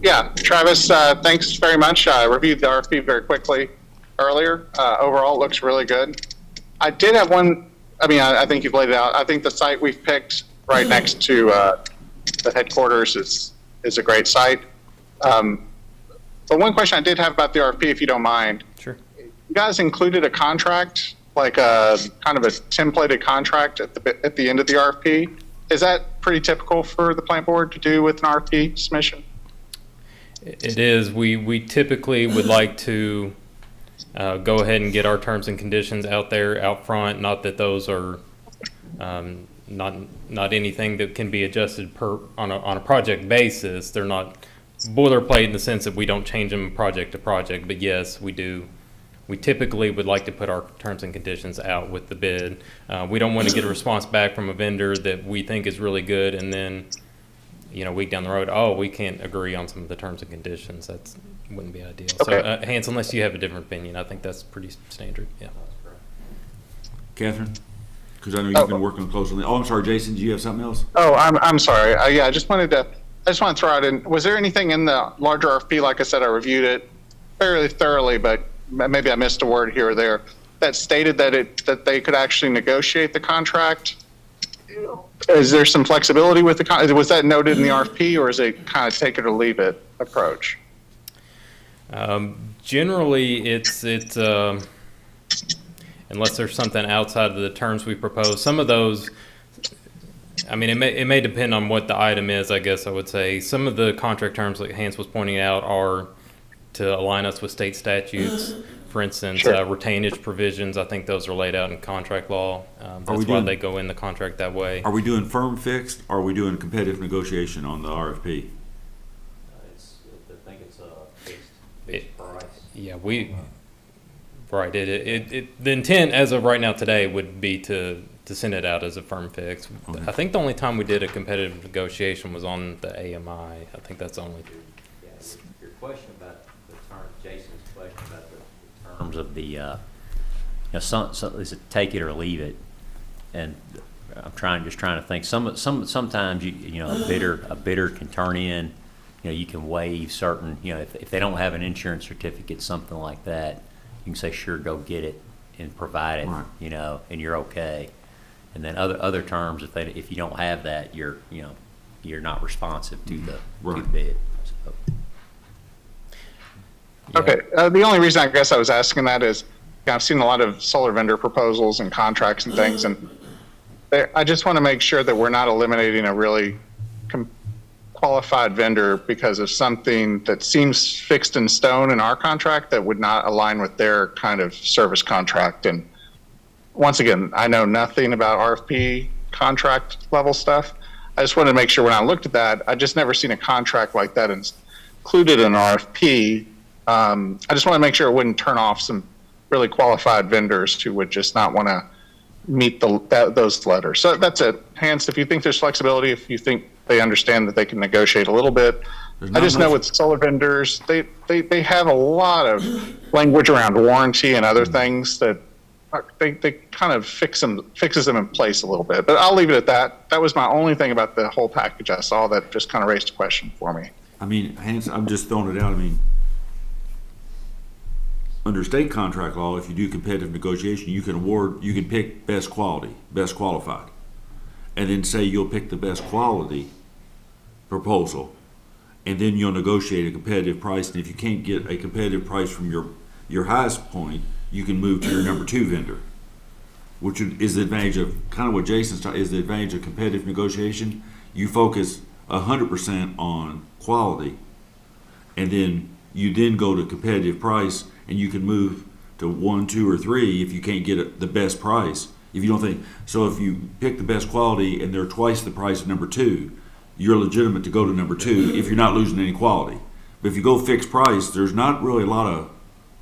Yeah, Travis, thanks very much. I reviewed the RFP very quickly earlier. Overall, it looks really good. I did have one. I think you've laid it out. I think the site we've picked right next to the headquarters is a great site. But one question I did have about the RFP, if you don't mind. Sure. You guys included a contract, like a kind of a templated contract at the end of the RFP. Is that pretty typical for the plant board to do with an RFP submission? It is. We typically would like to go ahead and get our terms and conditions out there out front. Not that those are not anything that can be adjusted on a project basis. They're not boilerplate in the sense that we don't change them project to project. But yes, we do. We typically would like to put our terms and conditions out with the bid. We don't want to get a response back from a vendor that we think is really good, and then a week down the road, we can't agree on some of the terms and conditions. That wouldn't be ideal. Okay. So, Hans, unless you have a different opinion, I think that's pretty standard. Yeah. Catherine, because I know you've been working closely. I'm sorry, Jason. Do you have something else? Oh, I'm sorry. I just want to throw out in. Was there anything in the larger RFP? Like I said, I reviewed it fairly thoroughly, but maybe I missed a word here or there, that stated that they could actually negotiate the contract. Is there some flexibility with was that noted in the RFP, or is it kind of take it or leave it approach? Generally, it's unless there's something outside of the terms we propose. Some of those, I mean, it may depend on what the item is, I guess I would say. Some of the contract terms, like Hans was pointing out, are to align us with state statutes. For instance, Sure. Retainage provisions, I think those are laid out in contract law. That's why they go in the contract that way. Are we doing firm fixed, or are we doing competitive negotiation on the RFP? I think it's a fixed price. Yeah, right. The intent as of right now today would be to send it out as a firm fix. Okay. I think the only time we did a competitive negotiation was on the AMI. I think that's the only. Yeah, your question about the term, Jason's question about the terms of the, is it take it or leave it? And I'm just trying to think. Sometimes a bidder can turn in, you can waive certain, if they don't have an insurance certificate, something like that, you can say, sure, go get it and provide it, Right. And you're okay. And then other terms, if you don't have that, you're not responsive to the bid. So. Yeah. Okay. The only reason I guess I was asking that is I've seen a lot of solar vendor proposals and contracts and things, and I just want to make sure that we're not eliminating a really qualified vendor because of something that seems fixed in stone in our contract that would not align with their kind of service contract. And once again, I know nothing about RFP contract level stuff. I just wanted to make sure when I looked at that, I just never seen a contract like that included in an RFP. I just want to make sure it wouldn't turn off some really qualified vendors who would just not want to meet those letters. So that's it. Hans, if you think there's flexibility, if you think they understand that they can negotiate a little bit. I just know with solar vendors, they have a lot of language around warranty and other things that they kind of fixes them in place a little bit. But I'll leave it at that. That was my only thing about the whole package I saw that just kind of raised a question for me. I mean, Hans, I'm just throwing it out. I mean, under state contract law, if you do competitive negotiation, you can pick best quality, best qualified, and then say you'll pick the best quality proposal, and then you'll negotiate a competitive price. And if you can't get a competitive price from your highest point, you can move to your number 2 vendor, which is the advantage of kind of what Jason's talking, is the advantage of competitive negotiation. You focus 100% on quality, and then you go to competitive price, and you can move to 1, 2, or 3 if you can't get the best price. If you don't think so, if you pick the best quality and they're twice the price of number 2, you're legitimate to go to number 2 if you're not losing any quality. But if you go fixed price, there's not really a lot of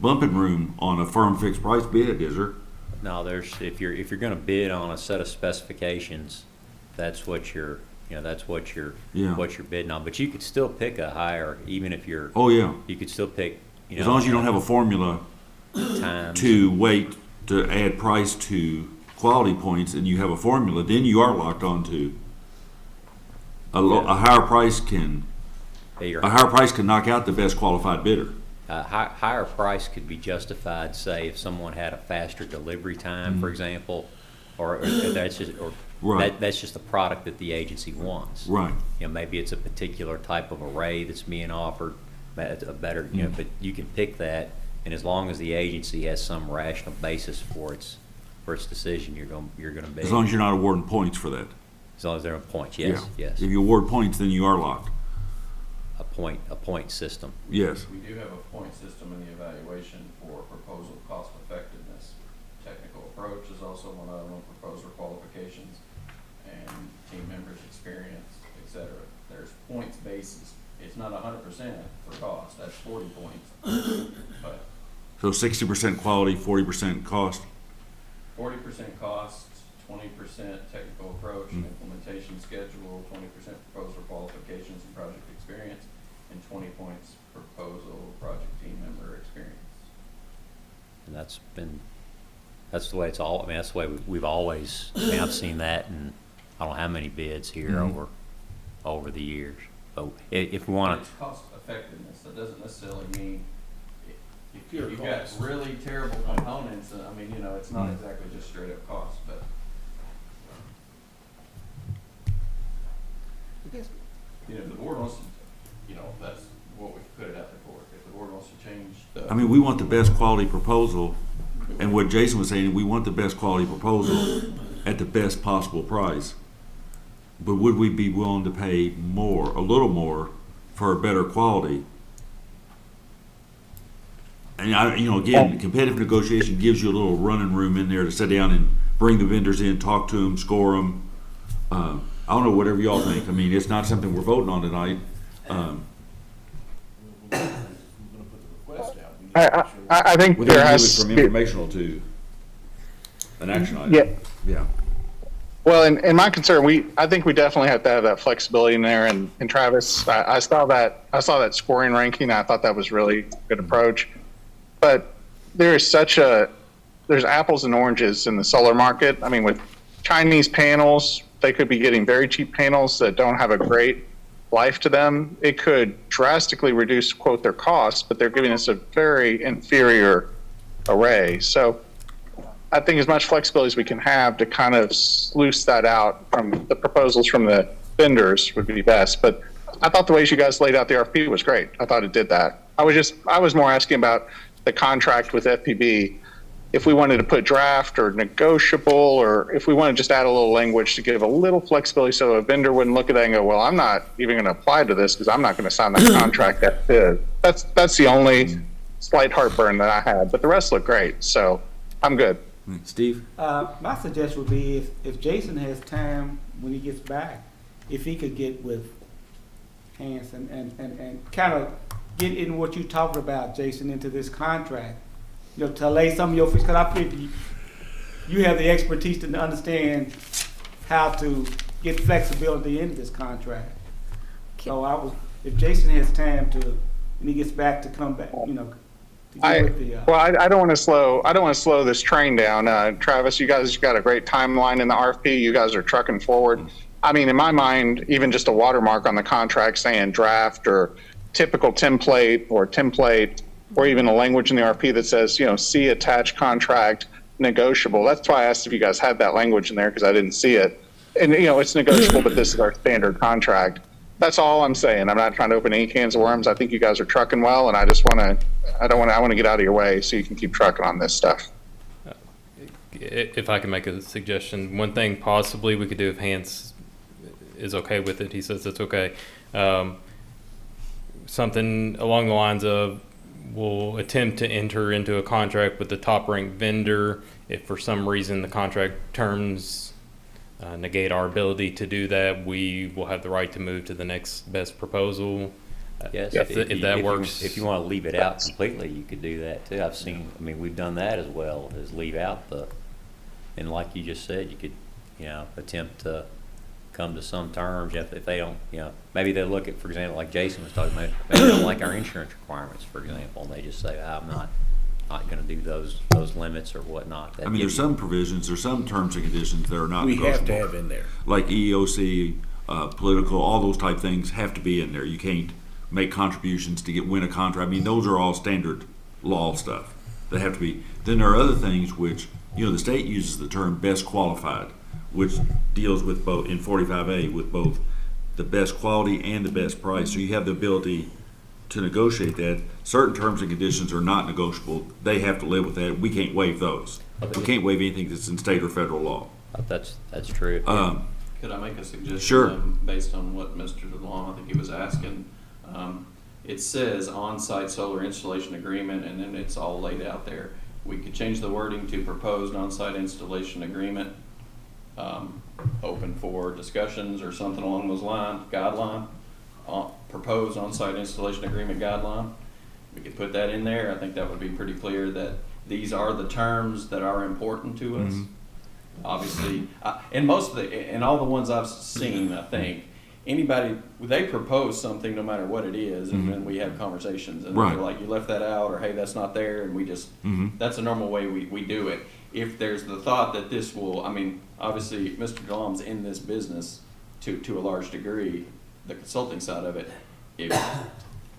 bumping room on a firm fixed price bid, is there? No, if you're going to bid on a set of specifications, that's what you're bidding on. But you could still pick a higher, even if you're. Oh yeah. You could still pick. As long as you don't have a formula times. to wait to add price to quality points, and you have a formula, then you are locked onto a higher price can knock out the best qualified bidder. Higher price could be justified, say, if someone had a faster delivery time, for example, or that's just a product that the agency wants. Right. Maybe it's a particular type of array that's being offered, a better, but you can pick that, and as long as the agency has some rational basis for its decision, you're going to bid. As long as you're not awarding points for that. As long as they're on points, yes, yes. If you award points, then you are locked. A point system. Yes. We do have a point system in the evaluation for proposal cost effectiveness. Technical approach is also one of them, proposer qualifications, and team members' experience, etc. There's points basis. It's not 100% for cost. That's 40 points. But So 60% quality, 40% cost. 40% cost, 20% technical approach and implementation schedule, 20% proposal qualifications and project experience, and 20 points proposal project team member experience. And that's the way it's all. I mean, that's the way we've always. I mean, I've seen that, and I don't know how many bids here over the years. But if we want It's cost effectiveness. That doesn't necessarily mean you've got really terrible components, I mean, you know, it's not exactly just straight up cost, but. You know, if the board wants to, you know, that's what we put it out there for. If the board wants to change the. I mean, we want the best quality proposal, and what Jason was saying, we want the best quality proposal at the best possible price. But would we be willing to pay more, a little more, for a better quality? And you know, again, competitive negotiation gives you a little running room in there to sit down and bring the vendors in, talk to them, score them. I don't know, whatever y'all think. I mean, it's not something we're voting on tonight. I think We're there gonna move has it from to be, informational to an action item. yeah. Yeah. Well, in my concern, I think we definitely have to have that flexibility in there. And Travis, I saw that scoring ranking. I thought that was really a good approach. But there's apples and oranges in the solar market. I mean, with Chinese panels, they could be getting very cheap panels that don't have a great life to them. It could drastically reduce, quote, their costs, but they're giving us a very inferior array. So I think as much flexibility as we can have to kind of sluice that out from the proposals from the vendors would be best. But I thought the ways you guys laid out the RFP was great. I thought it did that. I was more asking about the contract with FPB. If we wanted to put draft or negotiable, or if we want to just add a little language to give a little flexibility so a vendor wouldn't look at that and go, well, I'm not even going to apply to this because I'm not going to sign that contract that is. That's the only slight heartburn that I had, but the rest look great. So I'm good. Steve? My suggestion would be if Jason has time when he gets back, if he could get with Hans and kind of get in what you talked about, Jason, into this contract. You know, to lay some of your, because I think you have the expertise to understand how to get flexibility into this contract. So if Jason has time to, when he gets back, to come back, you know. I don't want to slow this train down. Travis, you guys got a great timeline in the RFP. You guys are trucking forward. I mean, in my mind, even just a watermark on the contract saying draft or typical template or even a language in the RFP that says, you know, see attached contract negotiable. That's why I asked if you guys had that language in there, because I didn't see it. And, you know, it's negotiable, but this is our standard contract. That's all I'm saying. I'm not trying to open any cans of worms. I think you guys are trucking well, and I want to get out of your way so you can keep trucking on this stuff. If I can make a suggestion, one thing possibly we could do if Hans is okay with it, he says it's okay. Something along the lines of, we'll attempt to enter into a contract with the top ranked vendor. If for some reason the contract terms negate our ability to do that, we will have the right to move to the next best proposal. Yes, if that works. If you want to leave it out completely, you could do that too. I mean, we've done that as well, as leave out and like you just said, you could, you know, attempt to come to some terms if they don't, you know, maybe they look at, for example, like Jason was talking about, maybe they don't like our insurance requirements, for example, and they just say, I'm not going to do those limits or whatnot. I mean, there's some provisions, there's some terms and conditions that are not We negotiable. have to have in there. Like EEOC, political, all those type things have to be in there. You can't make contributions to win a contract. I mean, those are all standard law stuff that have to be. Then there are other things which, you know, the state uses the term best qualified, which deals with both, in 45A, with both the best quality and the best price. So you have the ability to negotiate that. Certain terms and conditions are not negotiable. They have to live with that. We can't waive those. We can't waive anything that's in state or federal law. That's true. Could I make a suggestion? Sure. Based on what Mr. DeLong, I think he was asking. It says on-site solar installation agreement, and then it's all laid out there. We could change the wording to proposed on-site installation agreement, open for discussions or something along those lines, guideline, proposed on-site installation agreement guideline. We could put that in there. I think that would be pretty clear that these are the terms that are important to us. Obviously, and in all the ones I've seen, I think anybody, they propose something no matter what it is, and then we have conversations, and they're like, you left that out, or hey, that's not there, and we just, that's a normal way we do it. If there's the thought that this will, I mean, obviously Mr. DeLong's in this business to a large degree, the consulting side of it.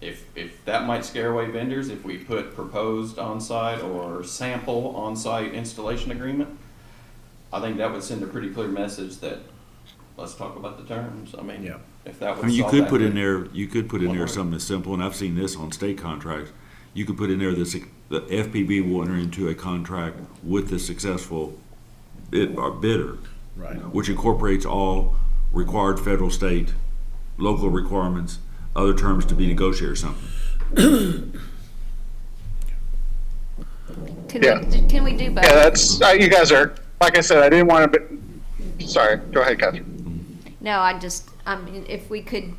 If that might scare away vendors if we put proposed on-site or sample on-site installation agreement. I think that would send a pretty clear message that, let's talk about the terms. I mean, Yeah. if that would I mean, you solve could that put in big- there, One word. something that's simple, and I've seen this on state contracts. You could put in there this, the FPB will enter into a contract with the successful bidder. Right. Which incorporates all required federal, state, local requirements, other terms to be negotiated or something. Can we do both? Yeah, that's, you guys are, like I said, I didn't want to, sorry, go ahead, Catherine. No, I mean, if we could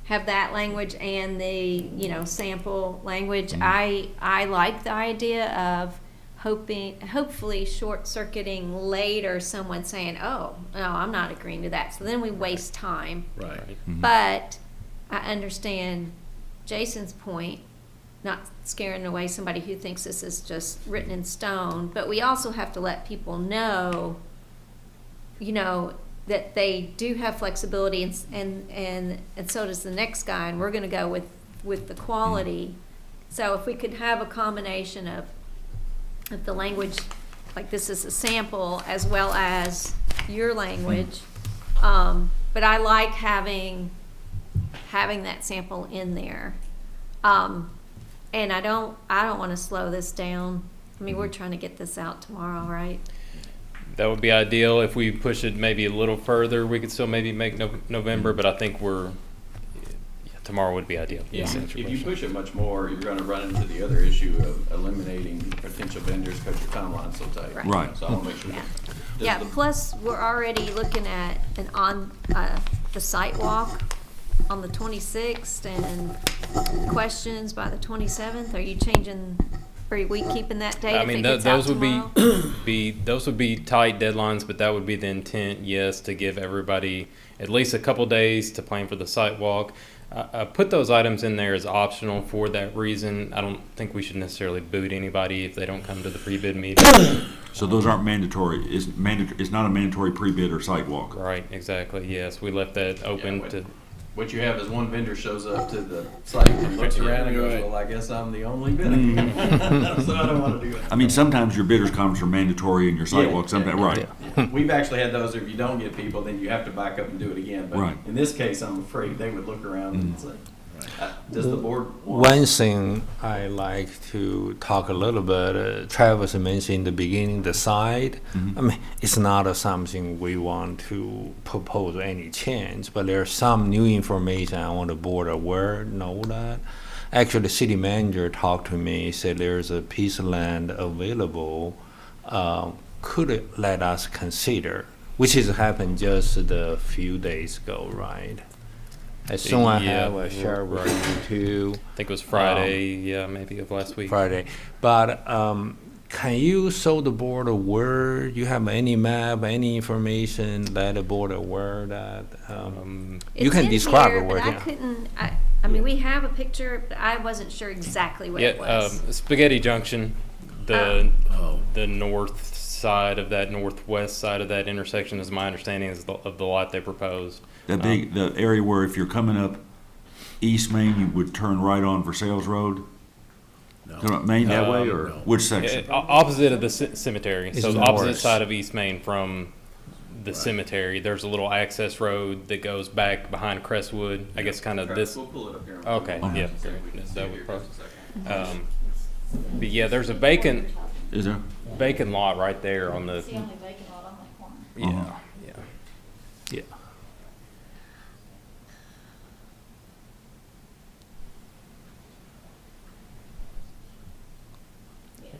have that language and the, sample language, I like the idea of hopefully short-circuiting later someone saying, oh, no, I'm not agreeing to that. So then we waste time. Right. Mm-hmm. But I understand Jason's point, not scaring away somebody who thinks this is just written in stone, but we also have to let people know, that they do have flexibility, and so does the next guy, and we're gonna go with the quality. So if we could have a combination of the language, like this is a sample, as well as your language, but I like having that sample in there. And I don't want to slow this down. I mean, we're trying to get this out tomorrow, right? That would be ideal. If we push it maybe a little further, we could still maybe make November, but I think tomorrow would be ideal. Yeah. Yes, If you push it much more, you're gonna run into the other issue of eliminating potential vendors because your timeline's so tight. Right. So I wanna make sure. Yeah, plus we're already looking at the site walk on the 26th and questions by the 27th. Are you changing, are we keeping that date I if mean, it gets out those would tomorrow? those would be tight deadlines, but that would be the intent, yes, to give everybody at least a couple days to plan for the site walk. Put those items in there as optional for that reason. I don't think we should necessarily boot anybody if they don't come to the pre-bid meeting. So those aren't mandatory. It's not a mandatory pre-bid or site walk. Right, exactly, yes. We left that open to. What you have is one vendor shows up to the site and looks around and goes, well, I guess I'm the only bidder. So I don't wanna do it. I mean, sometimes your bidders' conference are mandatory and your site Yeah, walk, sometimes, right. yeah. We've actually had those, if you don't get people, then you have to back up and do it again. But Right. in this case, I'm afraid they would look around and say, does the board want? One thing I like to talk a little bit, Travis mentioned in the beginning, the side. I mean, it's not something we want to propose any change, but there's some new information I want the board aware, know that. Actually, the city manager talked to me, said there's a piece of land available, could it let us consider, which has happened just a few days ago, right? As soon as I have a share with you too. I think it was Friday, maybe of last week. Friday. But can you show the board aware, you have any map, any information that the board aware that, you It's can in describe here, it but with, I yeah. couldn't, I mean, we have a picture, but I wasn't sure exactly what it was. Spaghetti Junction, the north side of that, northwest side of that intersection is my understanding of the lot they proposed. The area where if you're coming up East Main, you would turn right on Versailles Road? Come up Main that way, or which section? Opposite of the cemetery, It's so the north. opposite side of East Main from the cemetery. There's a little access road that goes back behind Crestwood. I guess kind of this. We'll pull it up here. Okay, Okay. yeah, So we can see that here would probably. just a second. But yeah, there's a vacant. Is there? Vacant lot right there on the. It's the only vacant lot on that corner. Yeah, yeah. Yeah.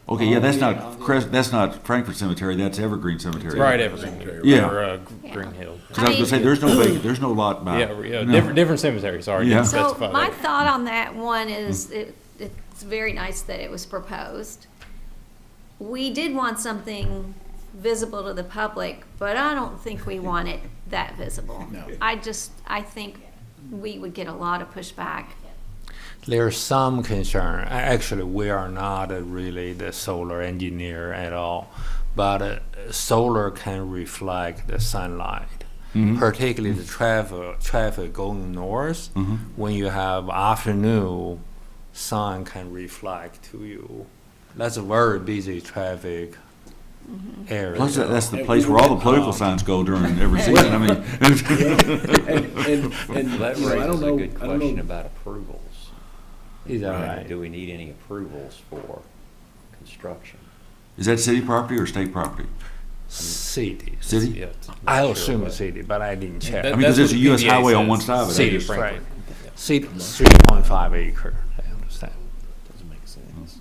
Okay, yeah, that's not Frankfurt Cemetery, that's Evergreen Cemetery. Right, Evergreen. Yeah. Or, Green Hill. Cause I was gonna say, there's no lot by. Yeah, no. different cemetery, sorry. Yeah. Didn't So specify my that. thought on that one is, it's very nice that it was proposed. We did want something visible to the public, but I don't think we want it that visible. No. I think we would get a lot of pushback. There's some concern. Actually, we are not really the solar engineer at all, but solar can reflect the sunlight, particularly the traffic going north. When you have afternoon sign can reflect to you. That's a very busy traffic area. Plus, that's the place where all the political signs go during every season. I mean, and That you know, I raises don't know. a good I don't question know. about approvals. Is that right? Do we need any approvals for construction? is that city property or state property? City. City? Yeah, I not assume sure, a city, but I didn't check. I mean, because there's a U.S. highway on one side of it. City, Just- right. City, 3.5 acre, I understand. Doesn't make sense.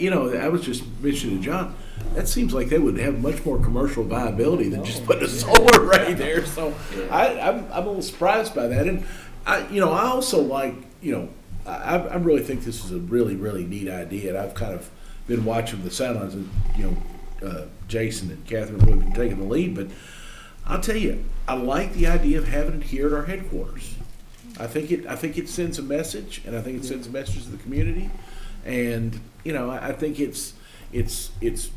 You know, I was just mentioning to John, that seems like they would have much more commercial viability than just putting a solar array there. So I'm a little surprised by that. And I also like, I really think this is a really, really neat idea. And I've kind of been watching the sidelines, and Jason and Catherine have been taking the lead. But I'll tell you, I like the idea of having it here at our headquarters. I think it sends a message, and I think it sends a message to the community. And I think it's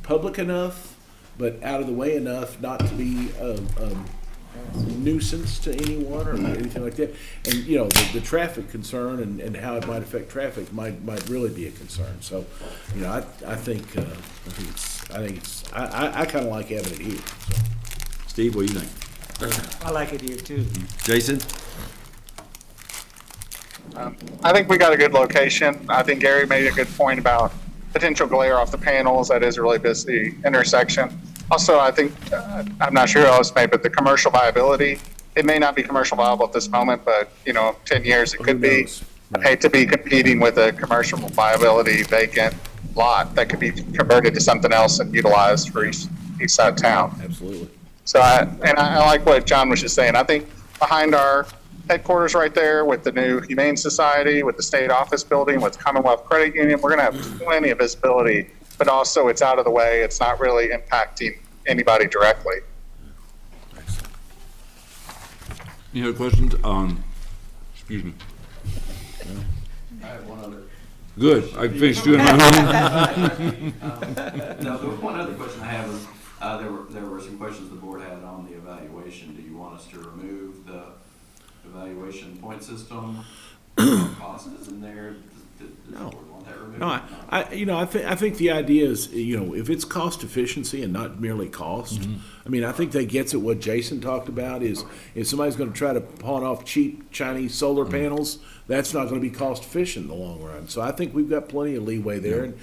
public enough, but out of the way enough not to be a nuisance to anyone or anything like that. And the traffic concern and how it might affect traffic might really be a concern. So, I think I kind of like having it here. So. Steve, what do you think? I like it here too. Jason? I think we got a good location. I think Gary made a good point about potential glare off the panels. That is a really busy intersection. Also, I think, I'm not sure who else may, but the commercial viability, it may not be commercial viable at this moment, but 10 years it could be. I'd hate to be competing with a commercial viability vacant lot that could be converted to something else and utilized for east side of town. Absolutely. So I like what John was just saying. I think behind our headquarters right there with the new Humane Society, with the state office building, with Commonwealth Credit Union, we're going to have plenty of visibility, but also it's out of the way. It's not really impacting anybody directly. Any other questions on, excuse me? I have one other. Good, I finished doing my own. No, the one other question I have is, there were some questions the board had on the evaluation. Do you want us to remove the evaluation point system? Cost is in there. Does the board want that removed? No, I think the idea is, if it's cost efficiency and not merely cost. I mean, I think that gets at what Jason talked about is if somebody's going to try to pawn off cheap Chinese solar panels, that's not going to be cost efficient in the long run. So I think we've got plenty of leeway there. And,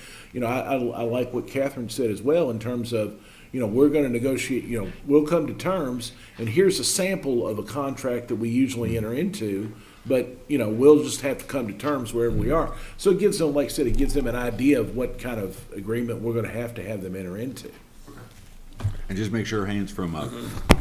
I like what Catherine said as well in terms of, we're going to negotiate, we'll come to terms, and here's a sample of a contract that we usually enter into, but, we'll just have to come to terms wherever we are. So it gives them, like I said, it gives them an idea of what kind of agreement we're going to have them enter into. And just make sure hands from, I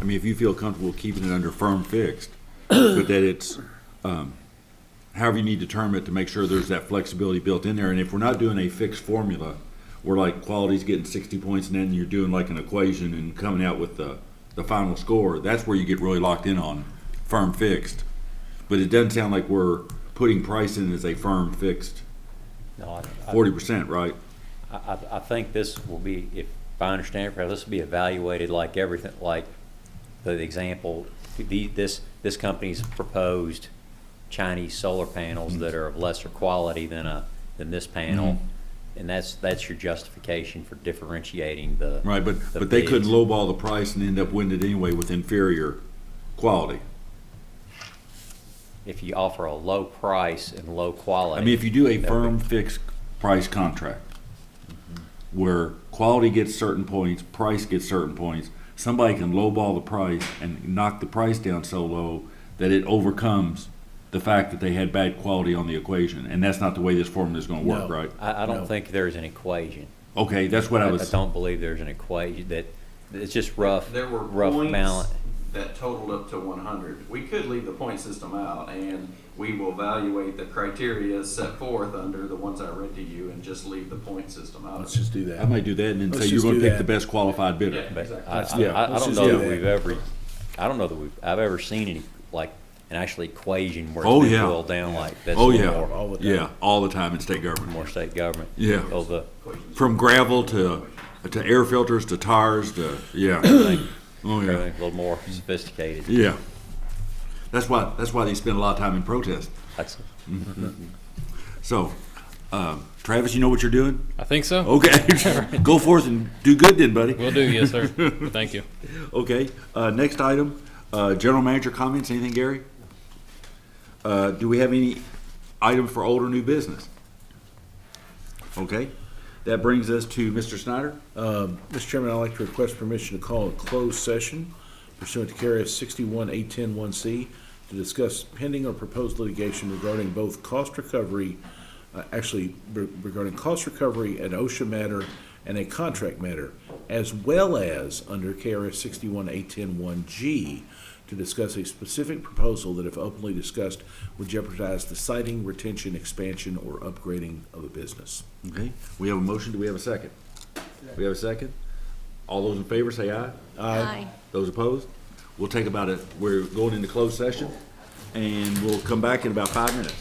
mean, if you feel comfortable keeping it under firm fixed, but that it's, however you need to term it to make sure there's that flexibility built in there. And if we're not doing a fixed formula, where like quality's getting 60 points and then you're doing like an equation and coming out with the final score, that's where you get really locked in on firm fixed. But it doesn't sound like we're putting price in as a firm fixed. No, 40%, right? I think this will be, if I understand it correctly, this will be evaluated like everything, like the example, this company's proposed Chinese solar panels that are of lesser quality than this panel. And that's your justification for differentiating the right. But they bids. couldn't lowball the price and end up winning it anyway with inferior quality. If you offer a low price and low quality. I mean, if you do a firm fixed price contract where quality gets certain points, price gets certain points, somebody can lowball the price and knock the price down so low that it overcomes the fact that they had bad quality on the equation, and that's not the way this formula is going to work, right? I don't think there's an equation. Okay, that's what I was. I don't believe there's an equation that it's just rough. There were rough points balance that totaled up to 100. We could leave the point system out, and we will evaluate the criteria set forth under the ones I read to you, and just leave the point system out. Let's just do that. I might do that and then Let's say you're just going to do pick that. the best qualified bidder. Yeah, exactly. I don't know that we've ever. I don't know that I've ever seen any like an actual equation where it's been boiled down like that's Oh yeah, all the time. yeah, all the time in state government. more state government. Yeah. So From gravel to air filters to tires to yeah. Oh yeah. everything's a little more sophisticated. Yeah. That's why they spend a lot of time in protest. That's So, Travis, you know what you're doing? I think so. Okay. Go forth and do good then, buddy. Will do, yes, sir. Thank you. Okay, next item, general manager comments, anything, Gary? Do we have any items for old or new business? Okay, that brings us to Mr. Snyder. Mr. Chairman, I'd like to request permission to call a closed session pursuant to KRS 61810-1C to discuss pending or proposed litigation regarding both cost recovery, regarding cost recovery, an OSHA matter, and a contract matter, as well as under KRS 61810-1G to discuss a specific proposal that, if openly discussed, would jeopardize the siting, retention, expansion, or upgrading of a business. Okay, we have a motion. Do we have a second? We have a second. All those in favor say aye. Aye. Those opposed? We'll take we're going into closed session, and we'll come back in about 5 minutes.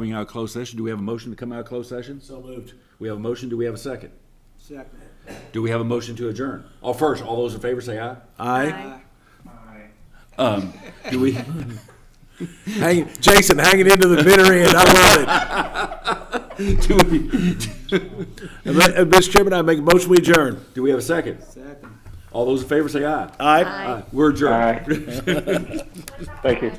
coming out of closed session. Do we have a motion to come out of closed session? So moved. We have a motion. Do we have a second? Second. Do we have a motion to adjourn? Oh, first, all those in favor say aye. Aye. Do we? Jason, hanging into the bitter end. I love it. Do we? Mr. Chairman, I make a motion we adjourn. Do we have a second? Second. All those in favor say aye. Aye. Aye. We're adjourned. Thank you.